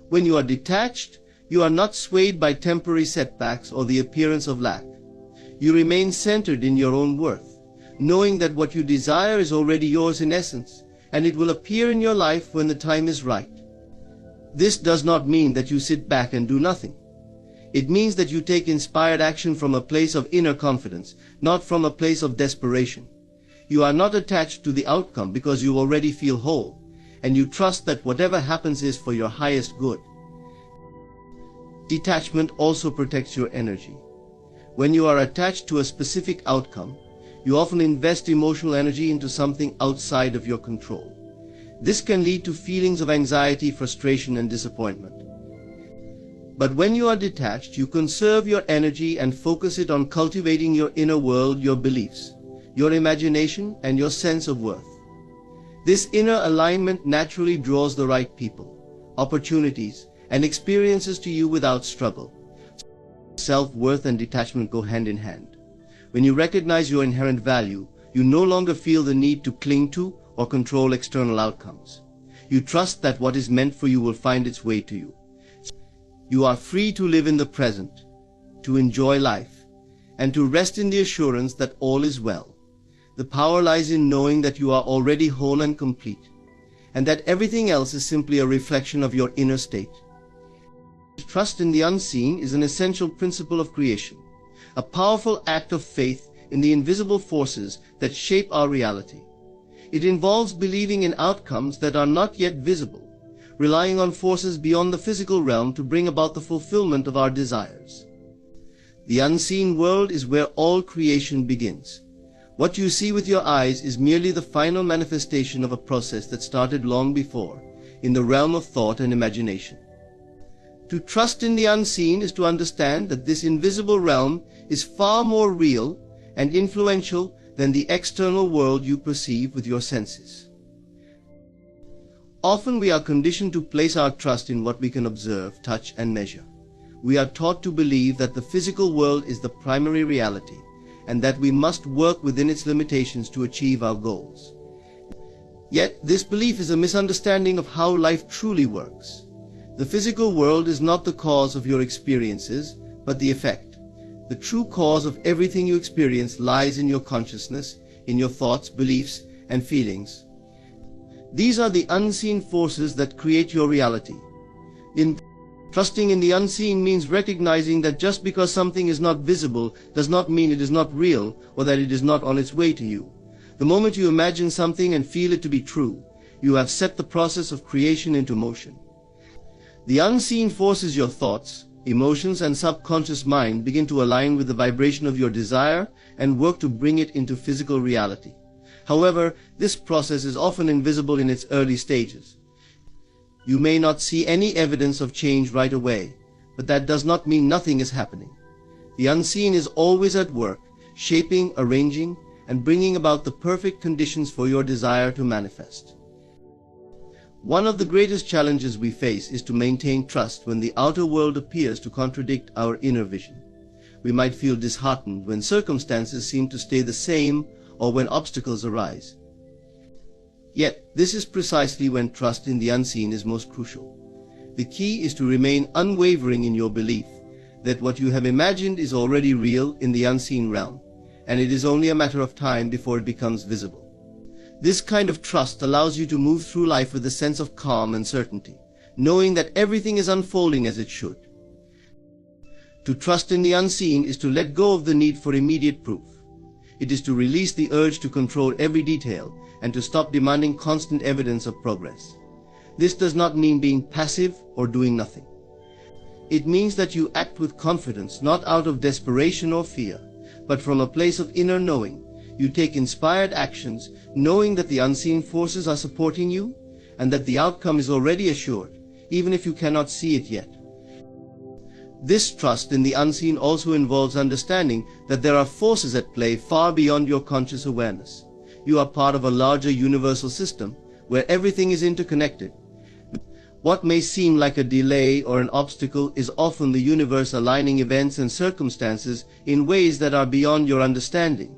When you are detached, you are not swayed by temporary setbacks or the appearance of lack. You remain centered in your own worth, knowing that what you desire is already yours in essence, and it will appear in your life when the time is right. This does not mean that you sit back and do nothing. It means that you take inspired action from a place of inner confidence, not from a place of desperation. You are not attached to the outcome because you already feel whole, and you trust that whatever happens is for your highest good. Detachment also protects your energy. When you are attached to a specific outcome, you often invest emotional energy into something outside of your control. This can lead to feelings of anxiety, frustration, and disappointment. But when you are detached, you conserve your energy and focus it on cultivating your inner world, your beliefs, your imagination, and your sense of worth. This inner alignment naturally draws the right people, opportunities, and experiences to you without struggle. Self-worth and detachment go hand in hand. When you recognize your inherent value, you no longer feel the need to cling to or control external outcomes. You trust that what is meant for you will find its way to you. You are free to live in the present, to enjoy life, and to rest in the assurance that all is well. The power lies in knowing that you are already whole and complete, and that everything else is simply a reflection of your inner state. Trust in the unseen is an essential principle of creation, a powerful act of faith in the invisible forces that shape our reality. It involves believing in outcomes that are not yet visible, relying on forces beyond the physical realm to bring about the fulfillment of our desires. The unseen world is where all creation begins. What you see with your eyes is merely the final manifestation of a process that started long before, in the realm of thought and imagination. To trust in the unseen is to understand that this invisible realm is far more real and influential than the external world you perceive with your senses. Often we are conditioned to place our trust in what we can observe, touch, and measure. We are taught to believe that the physical world is the primary reality, and that we must work within its limitations to achieve our goals. Yet, this belief is a misunderstanding of how life truly works. The physical world is not the cause of your experiences, but the effect. The true cause of everything you experience lies in your consciousness, in your thoughts, beliefs, and feelings. These are the unseen forces that create your reality. Trusting in the unseen means recognizing that just because something is not visible does not mean it is not real or that it is not on its way to you. The moment you imagine something and feel it to be true, you have set the process of creation into motion. The unseen forces your thoughts, emotions, and subconscious mind begin to align with the vibration of your desire and work to bring it into physical reality. However, this process is often invisible in its early stages. You may not see any evidence of change right away, but that does not mean nothing is happening. The unseen is always at work, shaping, arranging, and bringing about the perfect conditions for your desire to manifest. One of the greatest challenges we face is to maintain trust when the outer world appears to contradict our inner vision. We might feel disheartened when circumstances seem to stay the same or when obstacles arise. Yet, this is precisely when trust in the unseen is most crucial. The key is to remain unwavering in your belief that what you have imagined is already real in the unseen realm, and it is only a matter of time before it becomes visible. This kind of trust allows you to move through life with a sense of calm and certainty, knowing that everything is unfolding as it should. To trust in the unseen is to let go of the need for immediate proof. It is to release the urge to control every detail and to stop demanding constant evidence of progress. This does not mean being passive or doing nothing. It means that you act with confidence, not out of desperation or fear, but from a place of inner knowing. You take inspired actions, knowing that the unseen forces are supporting you and that the outcome is already assured, even if you cannot see it yet. This trust in the unseen also involves understanding that there are forces at play far beyond your conscious awareness. You are part of a larger universal system where everything is interconnected. What may seem like a delay or an obstacle is often the universe aligning events and circumstances in ways that are beyond your understanding.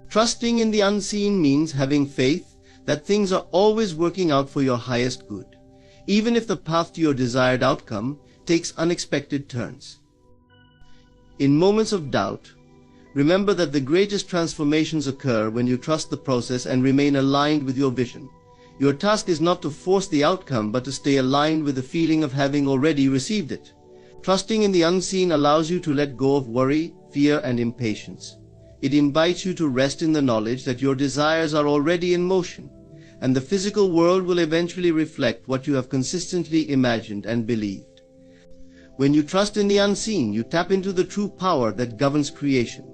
Trusting in the unseen means having faith that things are always working out for your highest good, even if the path to your desired outcome takes unexpected turns. In moments of doubt, remember that the greatest transformations occur when you trust the process and remain aligned with your vision. Your task is not to force the outcome, but to stay aligned with the feeling of having already received it. Trusting in the unseen allows you to let go of worry, fear, and impatience. It invites you to rest in the knowledge that your desires are already in motion, and the physical world will eventually reflect what you have consistently imagined and believed. When you trust in the unseen, you tap into the true power that governs creation.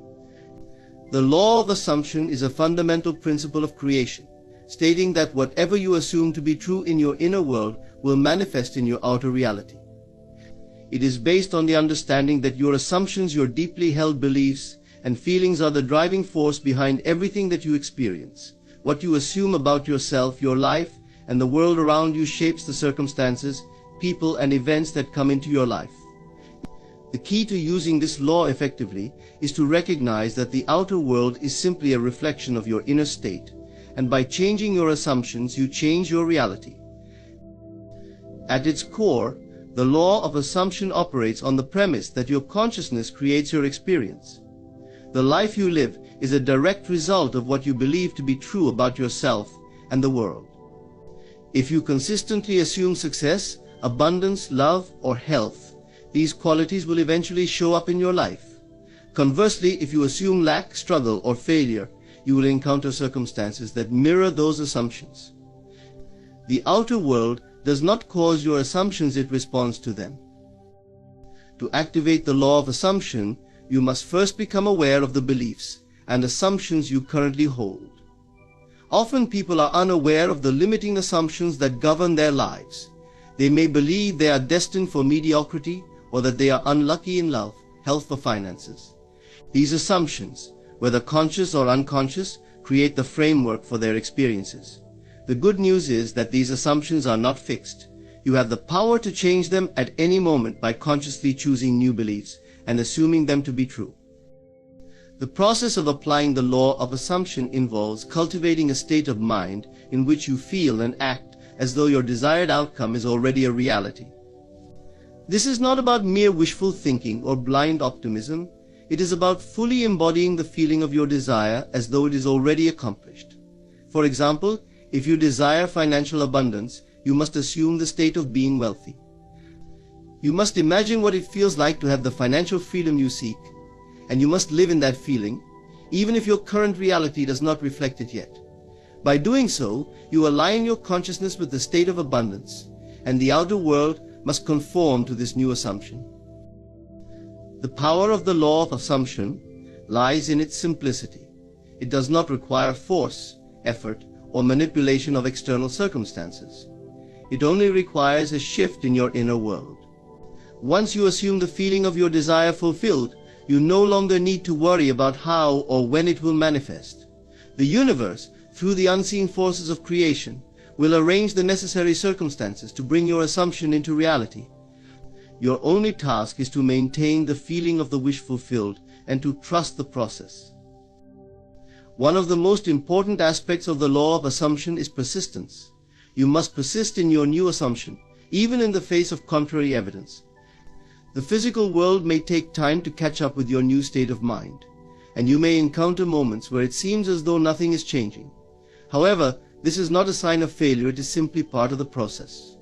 The law of assumption is a fundamental principle of creation, stating that whatever you assume to be true in your inner world will manifest in your outer reality. It is based on the understanding that your assumptions, your deeply held beliefs, and feelings are the driving force behind everything that you experience. What you assume about yourself, your life, and the world around you shapes the circumstances, people, and events that come into your life. The key to using this law effectively is to recognize that the outer world is simply a reflection of your inner state, and by changing your assumptions, you change your reality. At its core, the law of assumption operates on the premise that your consciousness creates your experience. The life you live is a direct result of what you believe to be true about yourself and the world. If you consistently assume success, abundance, love, or health, these qualities will eventually show up in your life. Conversely, if you assume lack, struggle, or failure, you will encounter circumstances that mirror those assumptions. The outer world does not cause your assumptions, it responds to them. To activate the law of assumption, you must first become aware of the beliefs and assumptions you currently hold. Often people are unaware of the limiting assumptions that govern their lives. They may believe they are destined for mediocrity or that they are unlucky in love, health, or finances. These assumptions, whether conscious or unconscious, create the framework for their experiences. The good news is that these assumptions are not fixed. You have the power to change them at any moment by consciously choosing new beliefs and assuming them to be true. The process of applying the law of assumption involves cultivating a state of mind in which you feel and act as though your desired outcome is already a reality. This is not about mere wishful thinking or blind optimism. It is about fully embodying the feeling of your desire as though it is already accomplished. For example, if you desire financial abundance, you must assume the state of being wealthy. You must imagine what it feels like to have the financial freedom you seek, and you must live in that feeling, even if your current reality does not reflect it yet. By doing so, you align your consciousness with the state of abundance, and the outer world must conform to this new assumption. The power of the law of assumption lies in its simplicity. It does not require force, effort, or manipulation of external circumstances. It only requires a shift in your inner world. Once you assume the feeling of your desire fulfilled, you no longer need to worry about how or when it will manifest. The universe, through the unseen forces of creation, will arrange the necessary circumstances to bring your assumption into reality. Your only task is to maintain the feeling of the wish fulfilled and to trust the process. One of the most important aspects of the law of assumption is persistence. You must persist in your new assumption, even in the face of contrary evidence. The physical world may take time to catch up with your new state of mind, and you may encounter moments where it seems as though nothing is changing. However, this is not a sign of failure, it is simply part of the process.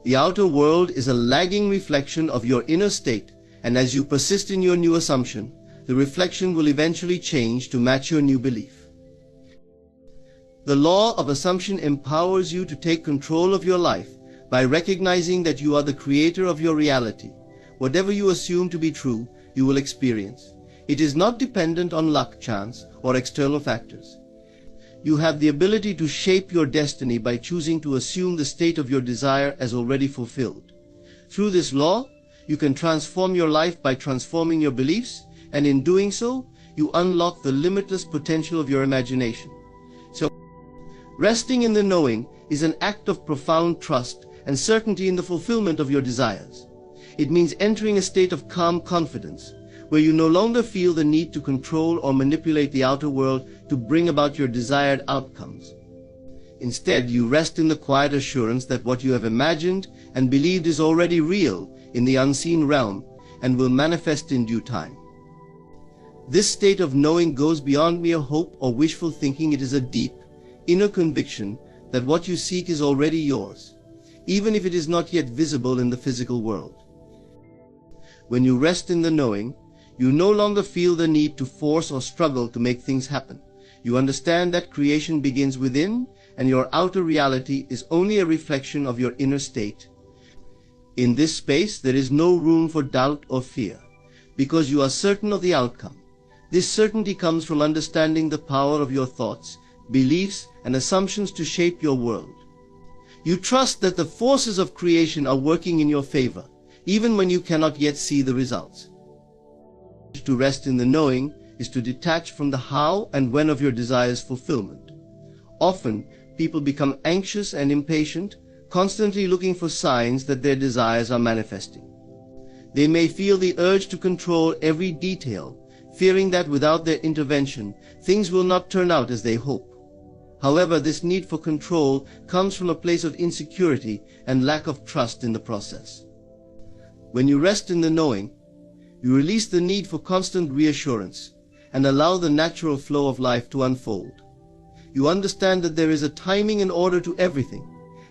The outer world is a lagging reflection of your inner state, and as you persist in your new assumption, the reflection will eventually change to match your new belief. The law of assumption empowers you to take control of your life by recognizing that you are the creator of your reality. Whatever you assume to be true, you will experience. It is not dependent on luck, chance, or external factors. You have the ability to shape your destiny by choosing to assume the state of your desire as already fulfilled. Through this law, you can transform your life by transforming your beliefs, and in doing so, you unlock the limitless potential of your imagination. So, resting in the knowing is an act of profound trust and certainty in the fulfillment of your desires. It means entering a state of calm confidence, where you no longer feel the need to control or manipulate the outer world to bring about your desired outcomes. Instead, you rest in the quiet assurance that what you have imagined and believed is already real in the unseen realm and will manifest in due time. This state of knowing goes beyond mere hope or wishful thinking. It is a deep, inner conviction that what you seek is already yours, even if it is not yet visible in the physical world. When you rest in the knowing, you no longer feel the need to force or struggle to make things happen. You understand that creation begins within, and your outer reality is only a reflection of your inner state. In this space, there is no room for doubt or fear, because you are certain of the outcome. This certainty comes from understanding the power of your thoughts, beliefs, and assumptions to shape your world. You trust that the forces of creation are working in your favor, even when you cannot yet see the results. To rest in the knowing is to detach from the how and when of your desire's fulfillment. Often, people become anxious and impatient, constantly looking for signs that their desires are manifesting. They may feel the urge to control every detail, fearing that without their intervention, things will not turn out as they hope. However, this need for control comes from a place of insecurity and lack of trust in the process. When you rest in the knowing, you release the need for constant reassurance and allow the natural flow of life to unfold. You understand that there is a timing and order to everything,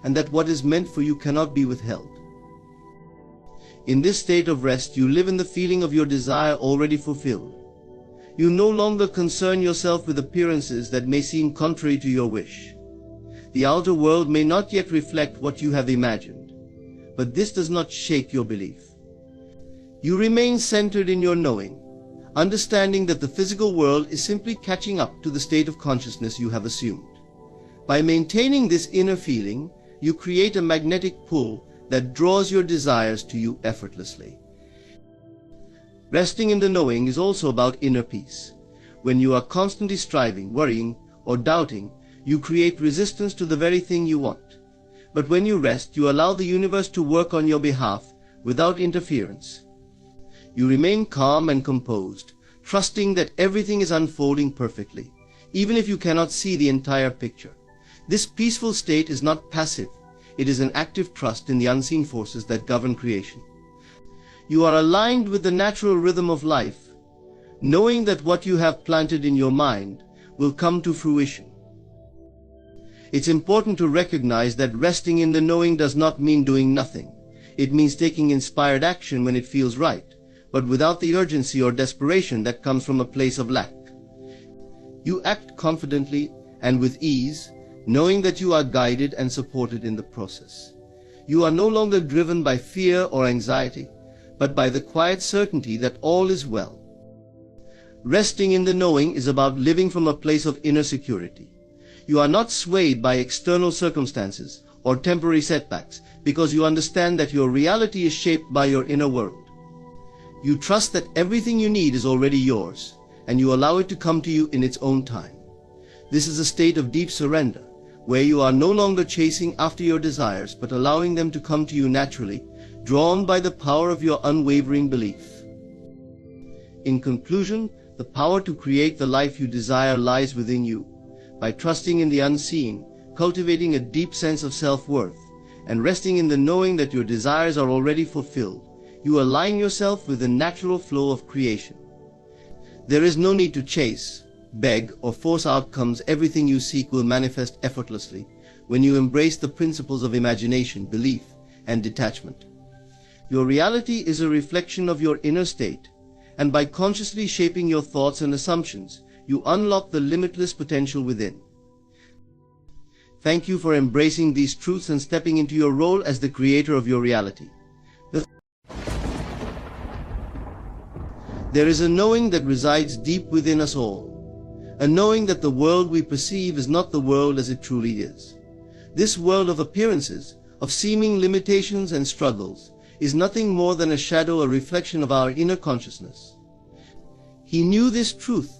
and that what is meant for you cannot be withheld. In this state of rest, you live in the feeling of your desire already fulfilled. You no longer concern yourself with appearances that may seem contrary to your wish. The outer world may not yet reflect what you have imagined, but this does not shake your belief. You remain centered in your knowing, understanding that the physical world is simply catching up to the state of consciousness you have assumed. By maintaining this inner feeling, you create a magnetic pull that draws your desires to you effortlessly. Resting in the knowing is also about inner peace. When you are constantly striving, worrying, or doubting, you create resistance to the very thing you want. But when you rest, you allow the universe to work on your behalf without interference. You remain calm and composed, trusting that everything is unfolding perfectly, even if you cannot see the entire picture. This peaceful state is not passive. It is an active trust in the unseen forces that govern creation. You are aligned with the natural rhythm of life, knowing that what you have planted in your mind will come to fruition. It's important to recognize that resting in the knowing does not mean doing nothing. It means taking inspired action when it feels right, but without the urgency or desperation that comes from a place of lack. You act confidently and with ease, knowing that you are guided and supported in the process. You are no longer driven by fear or anxiety, but by the quiet certainty that all is well. Resting in the knowing is about living from a place of inner security. You are not swayed by external circumstances or temporary setbacks because you understand that your reality is shaped by your inner world. You trust that everything you need is already yours, and you allow it to come to you in its own time. This is a state of deep surrender, where you are no longer chasing after your desires but allowing them to come to you naturally, drawn by the power of your unwavering belief. In conclusion, the power to create the life you desire lies within you. By trusting in the unseen, cultivating a deep sense of self-worth, and resting in the knowing that your desires are already fulfilled, you align yourself with the natural flow of creation. There is no need to chase, beg, or force outcomes. Everything you seek will manifest effortlessly when you embrace the principles of imagination, belief, and detachment. Your reality is a reflection of your inner state, and by consciously shaping your thoughts and assumptions, you unlock the limitless potential within. Thank you for embracing these truths and stepping into your role as the creator of your reality. There is a knowing that resides deep within us all, a knowing that the world we perceive is not the world as it truly is. This world of appearances, of seeming limitations and struggles, is nothing more than a shadow, a reflection of our inner consciousness. He knew this truth,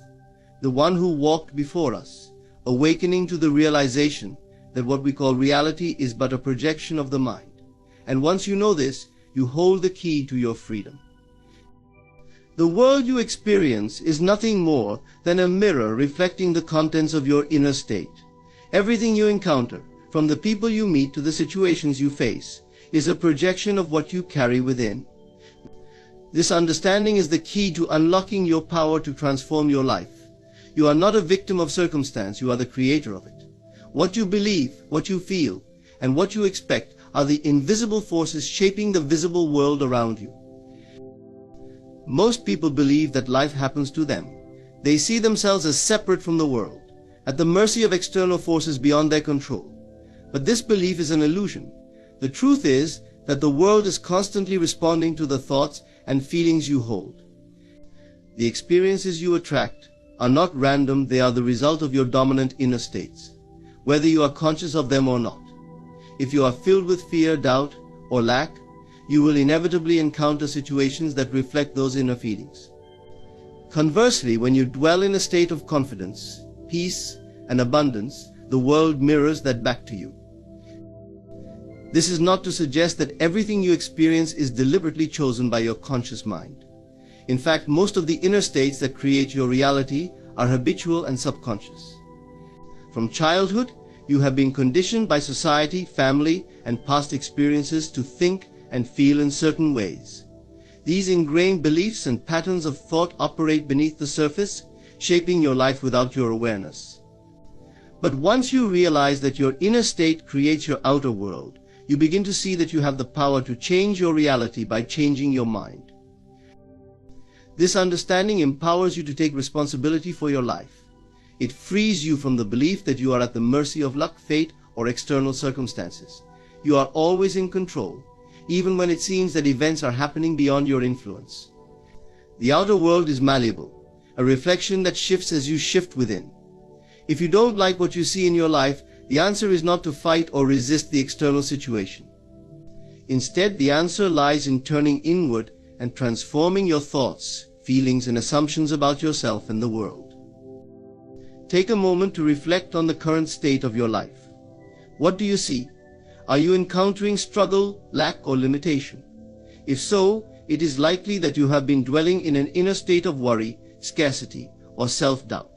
the one who walked before us, awakening to the realization that what we call reality is but a projection of the mind. And once you know this, you hold the key to your freedom. The world you experience is nothing more than a mirror reflecting the contents of your inner state. Everything you encounter, from the people you meet to the situations you face, is a projection of what you carry within. This understanding is the key to unlocking your power to transform your life. You are not a victim of circumstance, you are the creator of it. What you believe, what you feel, and what you expect are the invisible forces shaping the visible world around you. Most people believe that life happens to them. They see themselves as separate from the world, at the mercy of external forces beyond their control. But this belief is an illusion. The truth is that the world is constantly responding to the thoughts and feelings you hold. The experiences you attract are not random, they are the result of your dominant inner states, whether you are conscious of them or not. If you are filled with fear, doubt, or lack, you will inevitably encounter situations that reflect those inner feelings. Conversely, when you dwell in a state of confidence, peace, and abundance, the world mirrors that back to you. This is not to suggest that everything you experience is deliberately chosen by your conscious mind. In fact, most of the inner states that create your reality are habitual and subconscious. From childhood, you have been conditioned by society, family, and past experiences to think and feel in certain ways. These ingrained beliefs and patterns of thought operate beneath the surface, shaping your life without your awareness. But once you realize that your inner state creates your outer world, you begin to see that you have the power to change your reality by changing your mind. This understanding empowers you to take responsibility for your life. It frees you from the belief that you are at the mercy of luck, fate, or external circumstances. You are always in control, even when it seems that events are happening beyond your influence. The outer world is malleable, a reflection that shifts as you shift within. If you don't like what you see in your life, the answer is not to fight or resist the external situation. Instead, the answer lies in turning inward and transforming your thoughts, feelings, and assumptions about yourself and the world. Take a moment to reflect on the current state of your life. What do you see? Are you encountering struggle, lack, or limitation? If so, it is likely that you have been dwelling in an inner state of worry, scarcity, or self-doubt.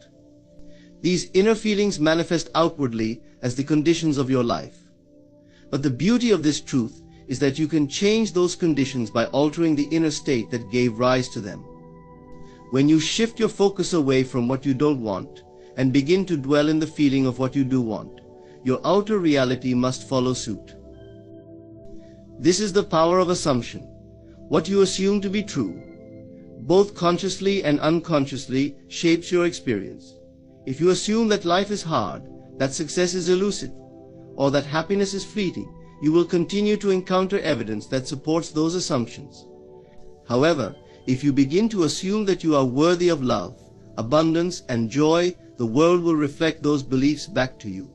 These inner feelings manifest outwardly as the conditions of your life. But the beauty of this truth is that you can change those conditions by altering the inner state that gave rise to them. When you shift your focus away from what you don't want and begin to dwell in the feeling of what you do want, your outer reality must follow suit. This is the power of assumption. What you assume to be true, both consciously and unconsciously, shapes your experience. If you assume that life is hard, that success is elusive, or that happiness is fleeting, you will continue to encounter evidence that supports those assumptions. However, if you begin to assume that you are worthy of love, abundance, and joy, the world will reflect those beliefs back to you.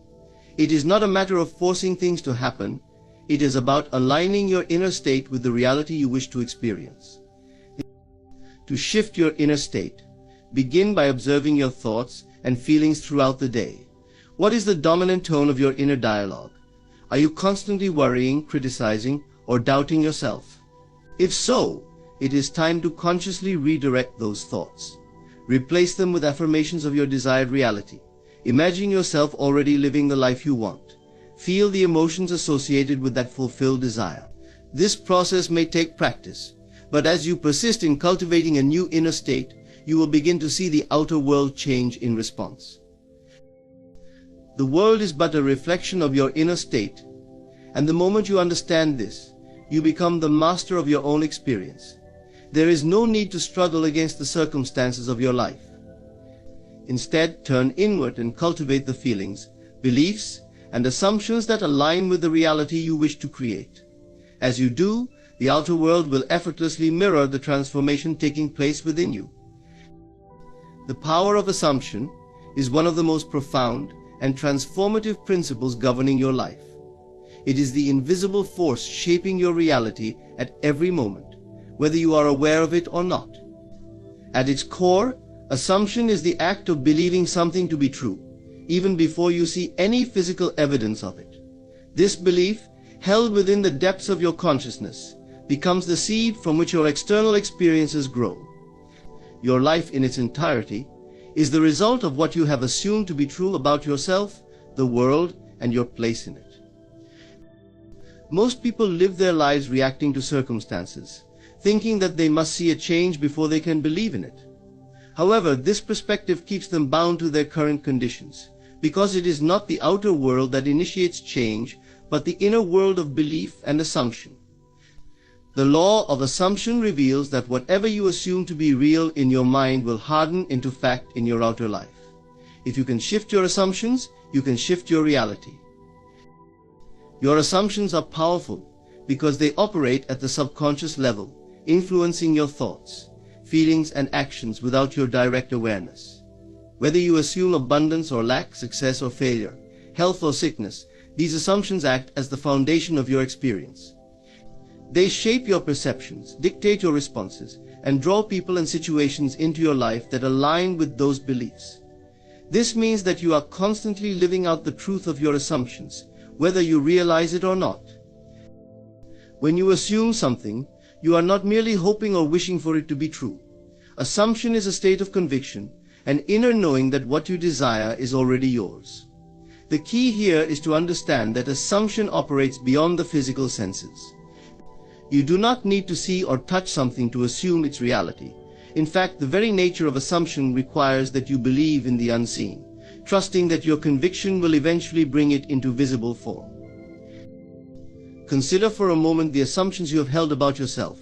It is not a matter of forcing things to happen. It is about aligning your inner state with the reality you wish to experience. To shift your inner state, begin by observing your thoughts and feelings throughout the day. What is the dominant tone of your inner dialogue? Are you constantly worrying, criticizing, or doubting yourself? If so, it is time to consciously redirect those thoughts. Replace them with affirmations of your desired reality. Imagine yourself already living the life you want. Feel the emotions associated with that fulfilled desire. This process may take practice, but as you persist in cultivating a new inner state, you will begin to see the outer world change in response. The world is but a reflection of your inner state, and the moment you understand this, you become the master of your own experience. There is no need to struggle against the circumstances of your life. Instead, turn inward and cultivate the feelings, beliefs, and assumptions that align with the reality you wish to create. As you do, the outer world will effortlessly mirror the transformation taking place within you. The power of assumption is one of the most profound and transformative principles governing your life. It is the invisible force shaping your reality at every moment, whether you are aware of it or not. At its core, assumption is the act of believing something to be true, even before you see any physical evidence of it. This belief, held within the depths of your consciousness, becomes the seed from which your external experiences grow. Your life in its entirety is the result of what you have assumed to be true about yourself, the world, and your place in it. Most people live their lives reacting to circumstances, thinking that they must see a change before they can believe in it. However, this perspective keeps them bound to their current conditions, because it is not the outer world that initiates change, but the inner world of belief and assumption. The law of assumption reveals that whatever you assume to be real in your mind will harden into fact in your outer life. If you can shift your assumptions, you can shift your reality. Your assumptions are powerful because they operate at the subconscious level, influencing your thoughts, feelings, and actions without your direct awareness. Whether you assume abundance or lack, success or failure, health or sickness, these assumptions act as the foundation of your experience. They shape your perceptions, dictate your responses, and draw people and situations into your life that align with those beliefs. This means that you are constantly living out the truth of your assumptions, whether you realize it or not. When you assume something, you are not merely hoping or wishing for it to be true. Assumption is a state of conviction, an inner knowing that what you desire is already yours. The key here is to understand that assumption operates beyond the physical senses. You do not need to see or touch something to assume its reality. In fact, the very nature of assumption requires that you believe in the unseen, trusting that your conviction will eventually bring it into visible form. Consider for a moment the assumptions you have held about yourself.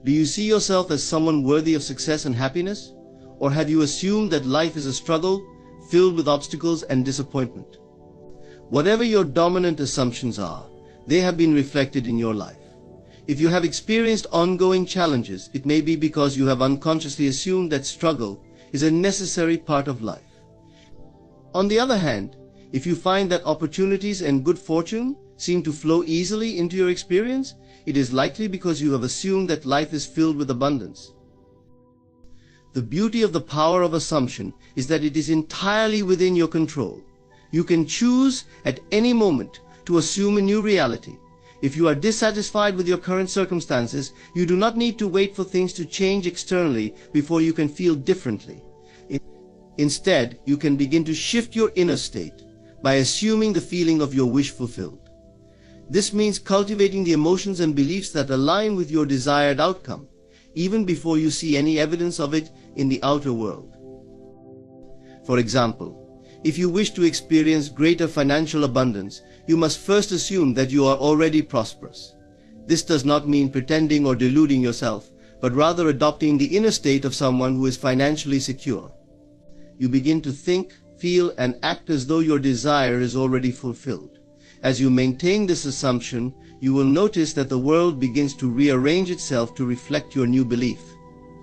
Do you see yourself as someone worthy of success and happiness? Or have you assumed that life is a struggle, filled with obstacles and disappointment? Whatever your dominant assumptions are, they have been reflected in your life. If you have experienced ongoing challenges, it may be because you have unconsciously assumed that struggle is a necessary part of life. On the other hand, if you find that opportunities and good fortune seem to flow easily into your experience, it is likely because you have assumed that life is filled with abundance. The beauty of the power of assumption is that it is entirely within your control. You can choose at any moment to assume a new reality. If you are dissatisfied with your current circumstances, you do not need to wait for things to change externally before you can feel differently. Instead, you can begin to shift your inner state by assuming the feeling of your wish fulfilled. This means cultivating the emotions and beliefs that align with your desired outcome, even before you see any evidence of it in the outer world. For example, if you wish to experience greater financial abundance, you must first assume that you are already prosperous. This does not mean pretending or deluding yourself, but rather adopting the inner state of someone who is financially secure. You begin to think, feel, and act as though your desire is already fulfilled. As you maintain this assumption, you will notice that the world begins to rearrange itself to reflect your new belief.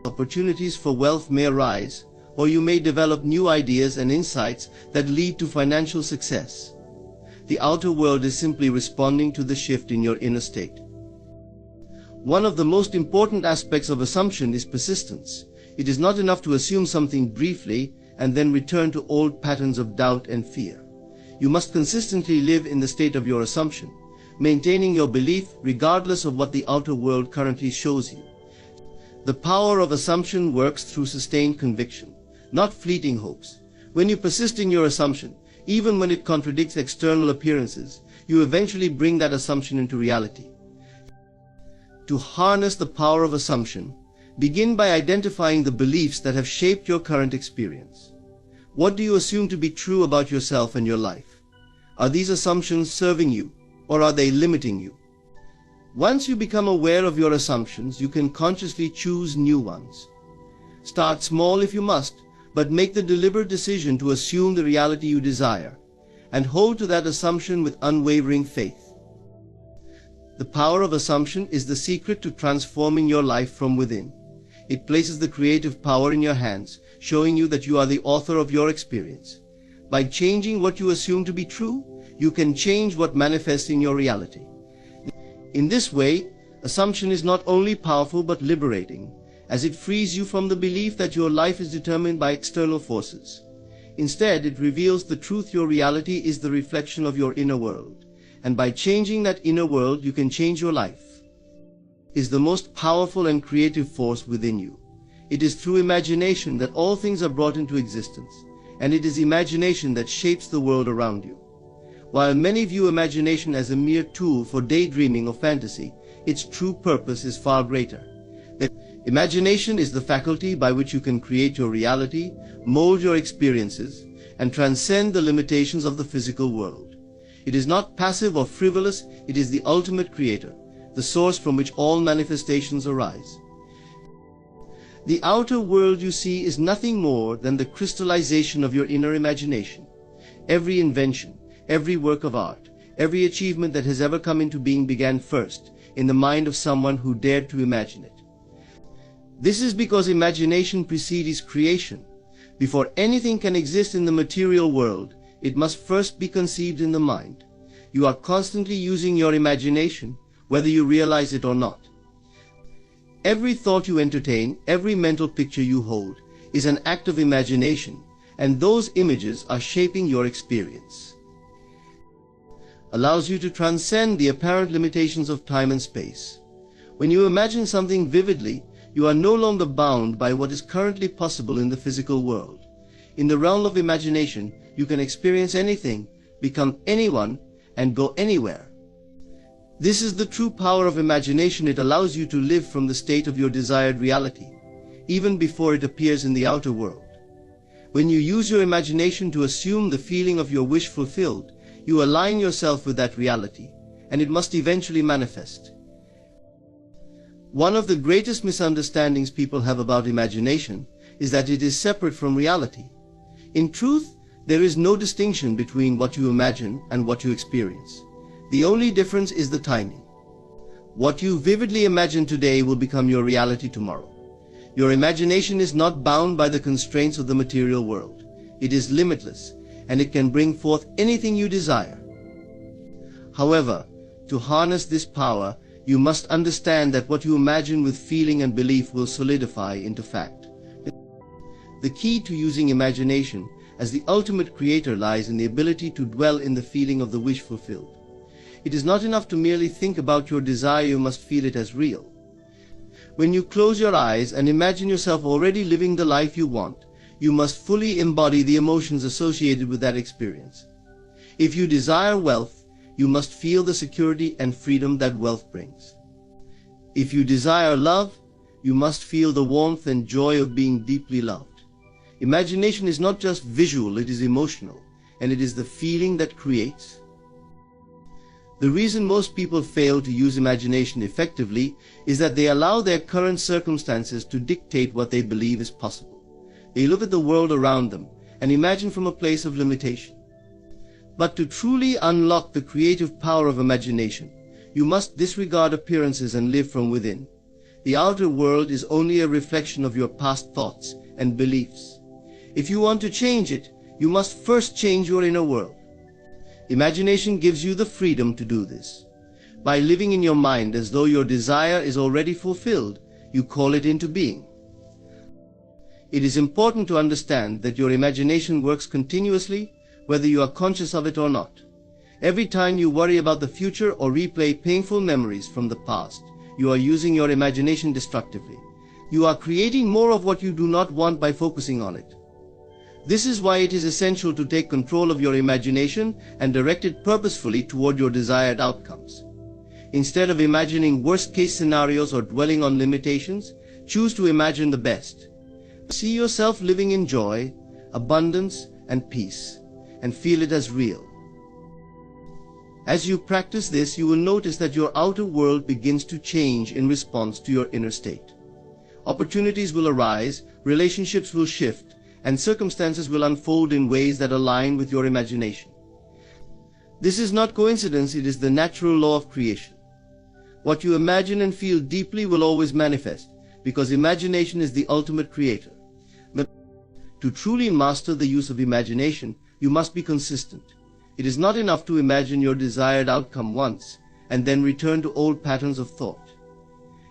Opportunities for wealth may arise, or you may develop new ideas and insights that lead to financial success. The outer world is simply responding to the shift in your inner state. One of the most important aspects of assumption is persistence. It is not enough to assume something briefly and then return to old patterns of doubt and fear. You must consistently live in the state of your assumption, maintaining your belief regardless of what the outer world currently shows you. The power of assumption works through sustained conviction, not fleeting hopes. When you persist in your assumption, even when it contradicts external appearances, you eventually bring that assumption into reality. To harness the power of assumption, begin by identifying the beliefs that have shaped your current experience. What do you assume to be true about yourself and your life? Are these assumptions serving you, or are they limiting you? Once you become aware of your assumptions, you can consciously choose new ones. Start small if you must, but make the deliberate decision to assume the reality you desire, and hold to that assumption with unwavering faith. The power of assumption is the secret to transforming your life from within. It places the creative power in your hands, showing you that you are the author of your experience. By changing what you assume to be true, you can change what manifests in your reality. In this way, assumption is not only powerful but liberating, as it frees you from the belief that your life is determined by external forces. Instead, it reveals the truth your reality is the reflection of your inner world, and by changing that inner world, you can change your life. Is the most powerful and creative force within you. It is through imagination that all things are brought into existence, and it is imagination that shapes the world around you. While many view imagination as a mere tool for daydreaming or fantasy, its true purpose is far greater. Imagination is the faculty by which you can create your reality, mold your experiences, and transcend the limitations of the physical world. It is not passive or frivolous, it is the ultimate creator, the source from which all manifestations arise. The outer world you see is nothing more than the crystallization of your inner imagination. Every invention, every work of art, every achievement that has ever come into being began first in the mind of someone who dared to imagine it. This is because imagination precedes creation. Before anything can exist in the material world, it must first be conceived in the mind. You are constantly using your imagination, whether you realize it or not. Every thought you entertain, every mental picture you hold, is an act of imagination, and those images are shaping your experience. Allows you to transcend the apparent limitations of time and space. When you imagine something vividly, you are no longer bound by what is currently possible in the physical world. In the realm of imagination, you can experience anything, become anyone, and go anywhere. This is the true power of imagination. It allows you to live from the state of your desired reality, even before it appears in the outer world. When you use your imagination to assume the feeling of your wish fulfilled, you align yourself with that reality, and it must eventually manifest. One of the greatest misunderstandings people have about imagination is that it is separate from reality. In truth, there is no distinction between what you imagine and what you experience. The only difference is the timing. What you vividly imagine today will become your reality tomorrow. Your imagination is not bound by the constraints of the material world. It is limitless, and it can bring forth anything you desire. However, to harness this power, you must understand that what you imagine with feeling and belief will solidify into fact. The key to using imagination as the ultimate creator lies in the ability to dwell in the feeling of the wish fulfilled. It is not enough to merely think about your desire, you must feel it as real. When you close your eyes and imagine yourself already living the life you want, you must fully embody the emotions associated with that experience. If you desire wealth, you must feel the security and freedom that wealth brings. If you desire love, you must feel the warmth and joy of being deeply loved. Imagination is not just visual, it is emotional, and it is the feeling that creates. The reason most people fail to use imagination effectively is that they allow their current circumstances to dictate what they believe is possible. They look at the world around them and imagine from a place of limitation. But to truly unlock the creative power of imagination, you must disregard appearances and live from within. The outer world is only a reflection of your past thoughts and beliefs. If you want to change it, you must first change your inner world. Imagination gives you the freedom to do this. By living in your mind as though your desire is already fulfilled, you call it into being. It is important to understand that your imagination works continuously, whether you are conscious of it or not. Every time you worry about the future or replay painful memories from the past, you are using your imagination destructively. You are creating more of what you do not want by focusing on it. This is why it is essential to take control of your imagination and direct it purposefully toward your desired outcomes. Instead of imagining worst-case scenarios or dwelling on limitations, choose to imagine the best. See yourself living in joy, abundance, and peace, and feel it as real. As you practice this, you will notice that your outer world begins to change in response to your inner state. Opportunities will arise, relationships will shift, and circumstances will unfold in ways that align with your imagination. This is not coincidence, it is the natural law of creation. What you imagine and feel deeply will always manifest, because imagination is the ultimate creator. But to truly master the use of imagination, you must be consistent. It is not enough to imagine your desired outcome once, and then return to old patterns of thought.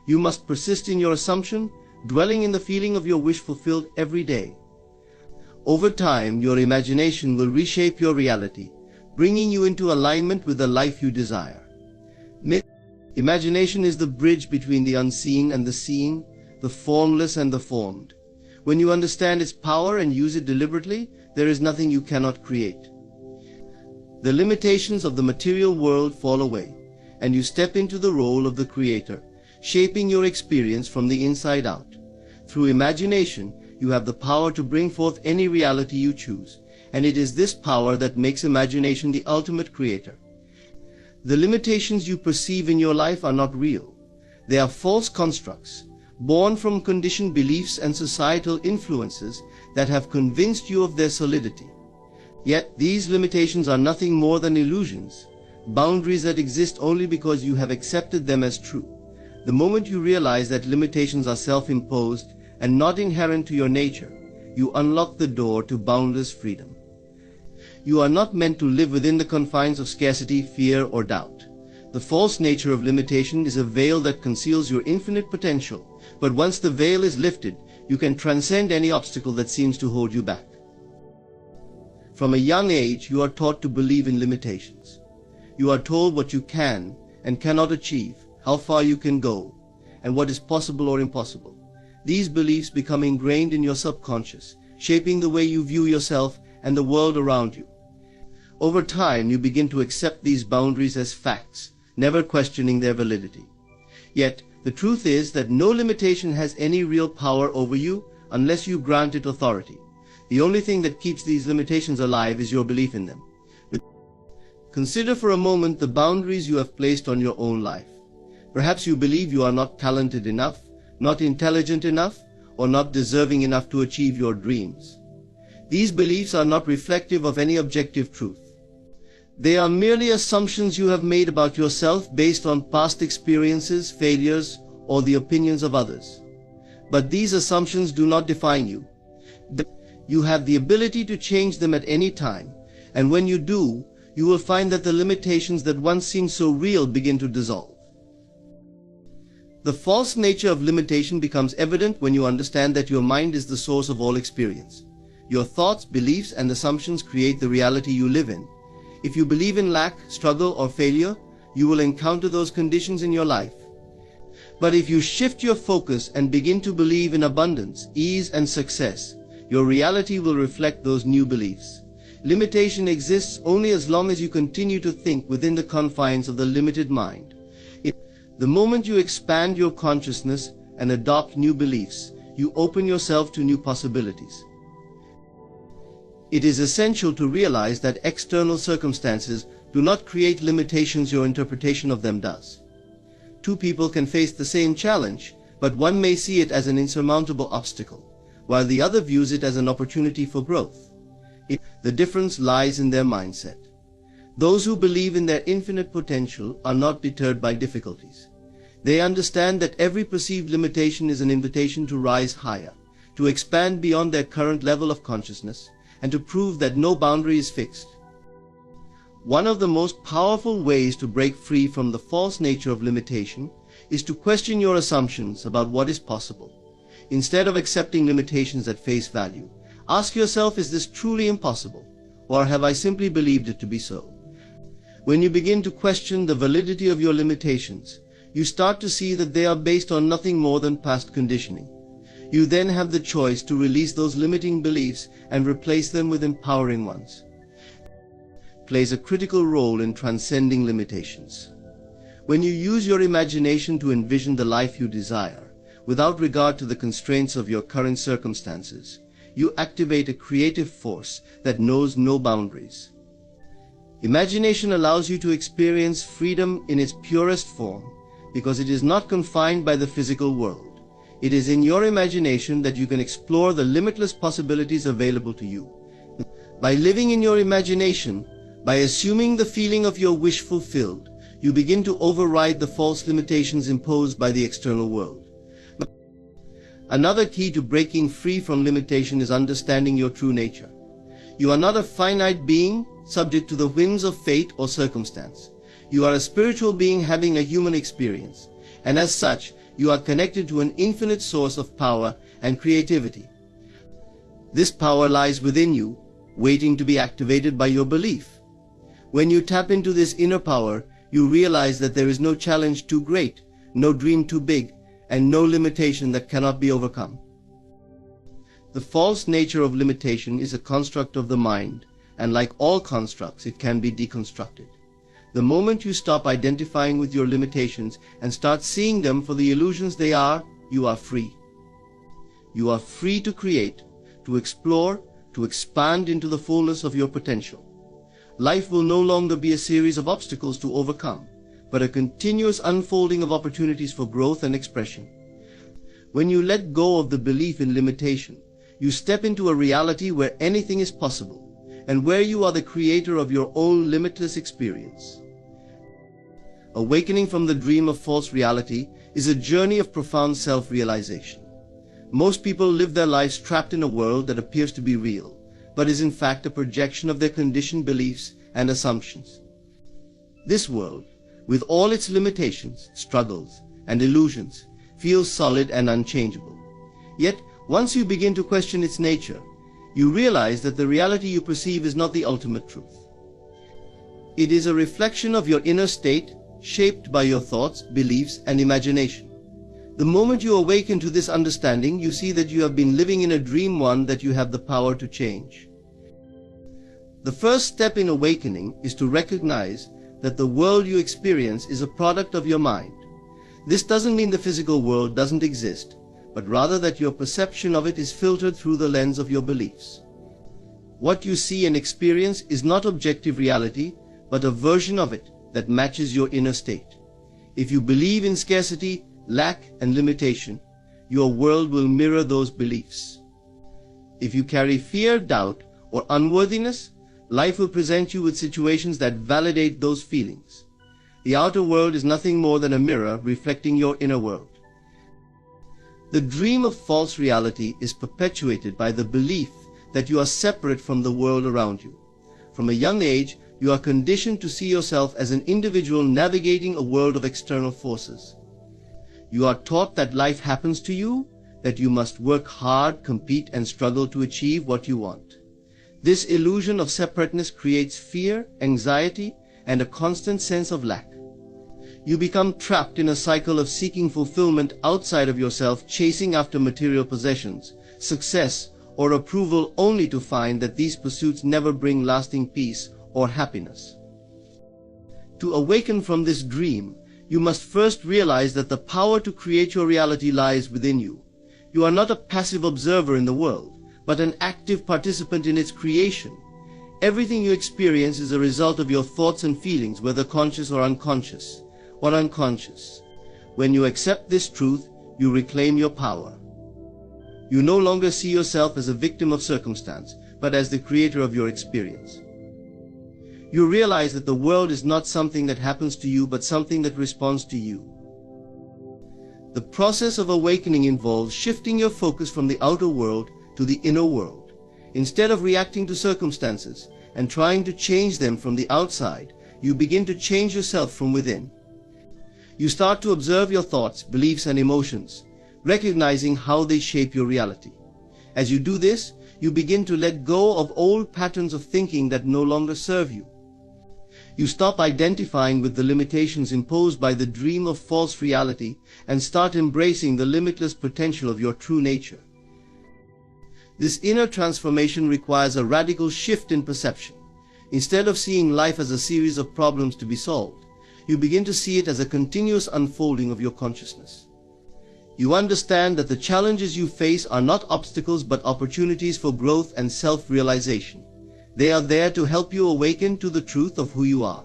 You must persist in your assumption, dwelling in the feeling of your wish fulfilled every day. Over time, your imagination will reshape your reality, bringing you into alignment with the life you desire. Imagination is the bridge between the unseen and the seen, the formless and the formed. When you understand its power and use it deliberately, there is nothing you cannot create. The limitations of the material world fall away, and you step into the role of the creator, shaping your experience from the inside out. Through imagination, you have the power to bring forth any reality you choose, and it is this power that makes imagination the ultimate creator. The limitations you perceive in your life are not real. They are false constructs, born from conditioned beliefs and societal influences that have convinced you of their solidity. Yet these limitations are nothing more than illusions, boundaries that exist only because you have accepted them as true. The moment you realize that limitations are self-imposed and not inherent to your nature, you unlock the door to boundless freedom. You are not meant to live within the confines of scarcity, fear, or doubt. The false nature of limitation is a veil that conceals your infinite potential, but once the veil is lifted, you can transcend any obstacle that seems to hold you back. From a young age, you are taught to believe in limitations. You are told what you can and cannot achieve, how far you can go, and what is possible or impossible. These beliefs become ingrained in your subconscious, shaping the way you view yourself and the world around you. Over time, you begin to accept these boundaries as facts, never questioning their validity. Yet, the truth is that no limitation has any real power over you unless you grant it authority. The only thing that keeps these limitations alive is your belief in them. Consider for a moment the boundaries you have placed on your own life. Perhaps you believe you are not talented enough, not intelligent enough, or not deserving enough to achieve your dreams. These beliefs are not reflective of any objective truth. They are merely assumptions you have made about yourself based on past experiences, failures, or the opinions of others. But these assumptions do not define you. You have the ability to change them at any time, and when you do, you will find that the limitations that once seemed so real begin to dissolve. The false nature of limitation becomes evident when you understand that your mind is the source of all experience. Your thoughts, beliefs, and assumptions create the reality you live in. If you believe in lack, struggle, or failure, you will encounter those conditions in your life. But if you shift your focus and begin to believe in abundance, ease, and success, your reality will reflect those new beliefs. Limitation exists only as long as you continue to think within the confines of the limited mind. The moment you expand your consciousness and adopt new beliefs, you open yourself to new possibilities. It is essential to realize that external circumstances do not create limitations, your interpretation of them does. Two people can face the same challenge, but one may see it as an insurmountable obstacle, while the other views it as an opportunity for growth. The difference lies in their mindset. Those who believe in their infinite potential are not deterred by difficulties. They understand that every perceived limitation is an invitation to rise higher, to expand beyond their current level of consciousness, and to prove that no boundary is fixed. One of the most powerful ways to break free from the false nature of limitation is to question your assumptions about what is possible. Instead of accepting limitations at face value, ask yourself, is this truly impossible, or have I simply believed it to be so? When you begin to question the validity of your limitations, you start to see that they are based on nothing more than past conditioning. You then have the choice to release those limiting beliefs and replace them with empowering ones. Plays a critical role in transcending limitations. When you use your imagination to envision the life you desire, without regard to the constraints of your current circumstances, you activate a creative force that knows no boundaries. Imagination allows you to experience freedom in its purest form because it is not confined by the physical world. It is in your imagination that you can explore the limitless possibilities available to you. By living in your imagination, by assuming the feeling of your wish fulfilled, you begin to override the false limitations imposed by the external world. Another key to breaking free from limitation is understanding your true nature. You are not a finite being subject to the whims of fate or circumstance. You are a spiritual being having a human experience, and as such, you are connected to an infinite source of power and creativity. This power lies within you, waiting to be activated by your belief. When you tap into this inner power, you realize that there is no challenge too great, no dream too big, and no limitation that cannot be overcome. The false nature of limitation is a construct of the mind, and like all constructs, it can be deconstructed. The moment you stop identifying with your limitations and start seeing them for the illusions they are, you are free. You are free to create, to explore, to expand into the fullness of your potential. Life will no longer be a series of obstacles to overcome, but a continuous unfolding of opportunities for growth and expression. When you let go of the belief in limitation, you step into a reality where anything is possible, and where you are the creator of your own limitless experience. Awakening from the dream of false reality is a journey of profound self-realization. Most people live their lives trapped in a world that appears to be real, but is in fact a projection of their conditioned beliefs and assumptions. This world, with all its limitations, struggles, and illusions, feels solid and unchangeable. Yet, once you begin to question its nature, you realize that the reality you perceive is not the ultimate truth. It is a reflection of your inner state, shaped by your thoughts, beliefs, and imagination. The moment you awaken to this understanding, you see that you have been living in a dream, one that you have the power to change. The first step in awakening is to recognize that the world you experience is a product of your mind. This doesn't mean the physical world doesn't exist, but rather that your perception of it is filtered through the lens of your beliefs. What you see and experience is not objective reality, but a version of it that matches your inner state. If you believe in scarcity, lack, and limitation, your world will mirror those beliefs. If you carry fear, doubt, or unworthiness, life will present you with situations that validate those feelings. The outer world is nothing more than a mirror reflecting your inner world. The dream of false reality is perpetuated by the belief that you are separate from the world around you. From a young age, you are conditioned to see yourself as an individual navigating a world of external forces. You are taught that life happens to you, that you must work hard, compete, and struggle to achieve what you want. This illusion of separateness creates fear, anxiety, and a constant sense of lack. You become trapped in a cycle of seeking fulfillment outside of yourself, chasing after material possessions, success, or approval, only to find that these pursuits never bring lasting peace or happiness. To awaken from this dream, you must first realize that the power to create your reality lies within you. You are not a passive observer in the world, but an active participant in its creation. Everything you experience is a result of your thoughts and feelings, whether conscious or unconscious. When you accept this truth, you reclaim your power. You no longer see yourself as a victim of circumstance, but as the creator of your experience. You realize that the world is not something that happens to you, but something that responds to you. The process of awakening involves shifting your focus from the outer world to the inner world. Instead of reacting to circumstances and trying to change them from the outside, you begin to change yourself from within. You start to observe your thoughts, beliefs, and emotions, recognizing how they shape your reality. As you do this, you begin to let go of old patterns of thinking that no longer serve you. You stop identifying with the limitations imposed by the dream of false reality and start embracing the limitless potential of your true nature. This inner transformation requires a radical shift in perception. Instead of seeing life as a series of problems to be solved, you begin to see it as a continuous unfolding of your consciousness. You understand that the challenges you face are not obstacles but opportunities for growth and self-realization. They are there to help you awaken to the truth of who you are.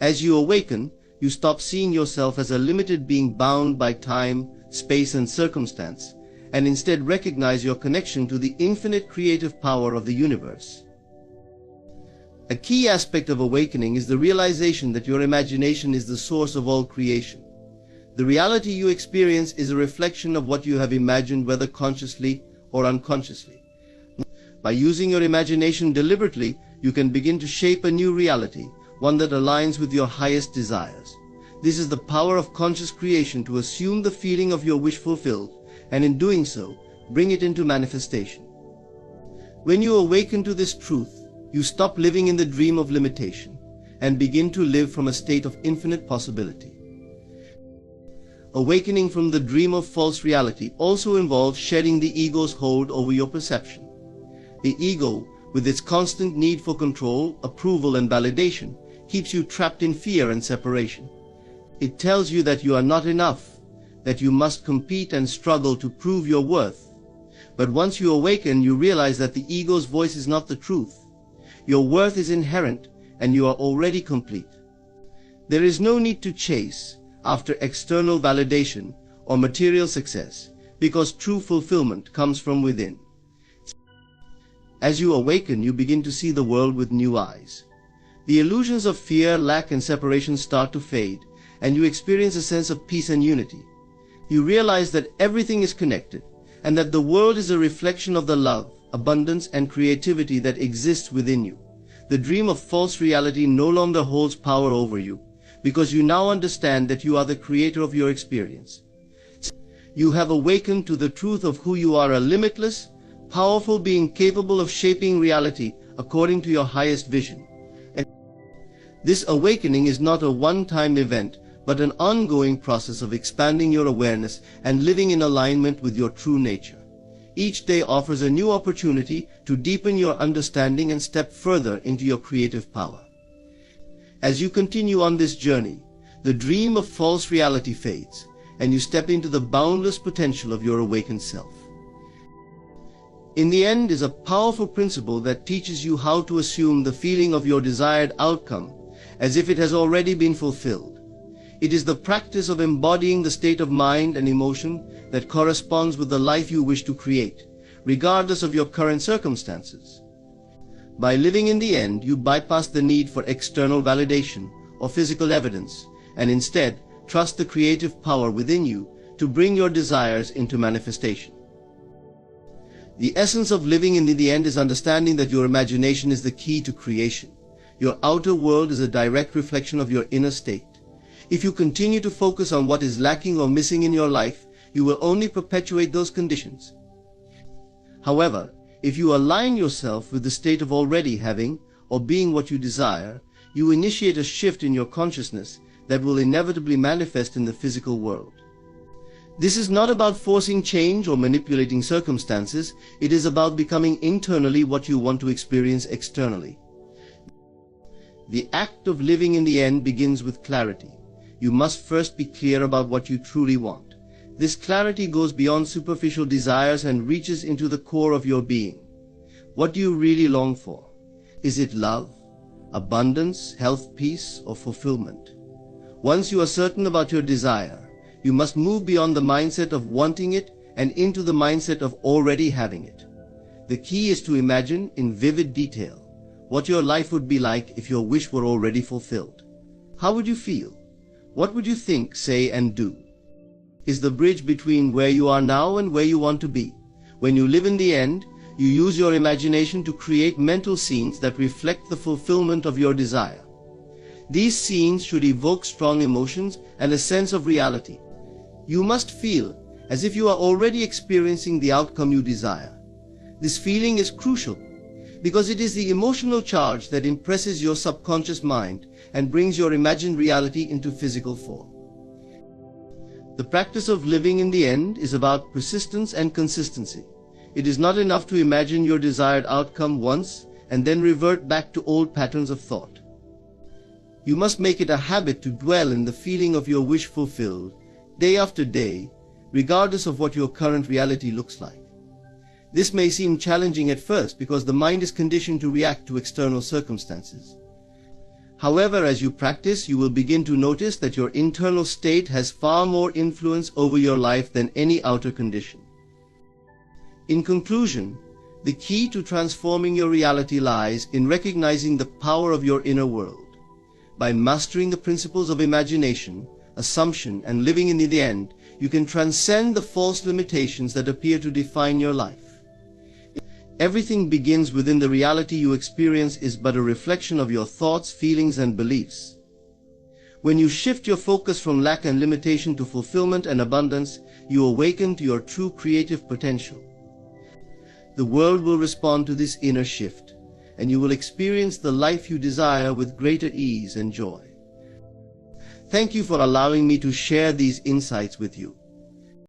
As you awaken, you stop seeing yourself as a limited being bound by time, space, and circumstance, and instead recognize your connection to the infinite creative power of the universe. A key aspect of awakening is the realization that your imagination is the source of all creation. The reality you experience is a reflection of what you have imagined, whether consciously or unconsciously. By using your imagination deliberately, you can begin to shape a new reality, one that aligns with your highest desires. This is the power of conscious creation, to assume the feeling of your wish fulfilled, and in doing so, bring it into manifestation. When you awaken to this truth, you stop living in the dream of limitation and begin to live from a state of infinite possibility. Awakening from the dream of false reality also involves shedding the ego's hold over your perception. The ego, with its constant need for control, approval, and validation, keeps you trapped in fear and separation. It tells you that you are not enough, that you must compete and struggle to prove your worth. But once you awaken, you realize that the ego's voice is not the truth. Your worth is inherent, and you are already complete. There is no need to chase after external validation or material success, because true fulfillment comes from within. As you awaken, you begin to see the world with new eyes. The illusions of fear, lack, and separation start to fade, and you experience a sense of peace and unity. You realize that everything is connected, and that the world is a reflection of the love, abundance, and creativity that exists within you. The dream of false reality no longer holds power over you, because you now understand that you are the creator of your experience. You have awakened to the truth of who you are, a limitless, powerful being capable of shaping reality according to your highest vision. And this awakening is not a one-time event, but an ongoing process of expanding your awareness and living in alignment with your true nature. Each day offers a new opportunity to deepen your understanding and step further into your creative power. As you continue on this journey, the dream of false reality fades, and you step into the boundless potential of your awakened self. In the end is a powerful principle that teaches you how to assume the feeling of your desired outcome as if it has already been fulfilled. It is the practice of embodying the state of mind and emotion that corresponds with the life you wish to create, regardless of your current circumstances. By living in the end, you bypass the need for external validation or physical evidence, and instead trust the creative power within you to bring your desires into manifestation. The essence of living in the end is understanding that your imagination is the key to creation. Your outer world is a direct reflection of your inner state. If you continue to focus on what is lacking or missing in your life, you will only perpetuate those conditions. However, if you align yourself with the state of already having or being what you desire, you initiate a shift in your consciousness that will inevitably manifest in the physical world. This is not about forcing change or manipulating circumstances. It is about becoming internally what you want to experience externally. The act of living in the end begins with clarity. You must first be clear about what you truly want. This clarity goes beyond superficial desires and reaches into the core of your being. What do you really long for? Is it love, abundance, health, peace, or fulfillment? Once you are certain about your desire, you must move beyond the mindset of wanting it and into the mindset of already having it. The key is to imagine in vivid detail what your life would be like if your wish were already fulfilled. How would you feel? What would you think, say, and do? Is the bridge between where you are now and where you want to be. When you live in the end, you use your imagination to create mental scenes that reflect the fulfillment of your desire. These scenes should evoke strong emotions and a sense of reality. You must feel as if you are already experiencing the outcome you desire. This feeling is crucial because it is the emotional charge that impresses your subconscious mind and brings your imagined reality into physical form. The practice of living in the end is about persistence and consistency. It is not enough to imagine your desired outcome once and then revert back to old patterns of thought. You must make it a habit to dwell in the feeling of your wish fulfilled, day after day, regardless of what your current reality looks like. This may seem challenging at first because the mind is conditioned to react to external circumstances. However, as you practice, you will begin to notice that your internal state has far more influence over your life than any outer condition. In conclusion, the key to transforming your reality lies in recognizing the power of your inner world. By mastering the principles of imagination, assumption, and living in the end, you can transcend the false limitations that appear to define your life. Everything begins within. The reality you experience is but a reflection of your thoughts, feelings, and beliefs. When you shift your focus from lack and limitation to fulfillment and abundance, you awaken to your true creative potential. The world will respond to this inner shift, and you will experience the life you desire with greater ease and joy. Thank you for allowing me to share these insights with you.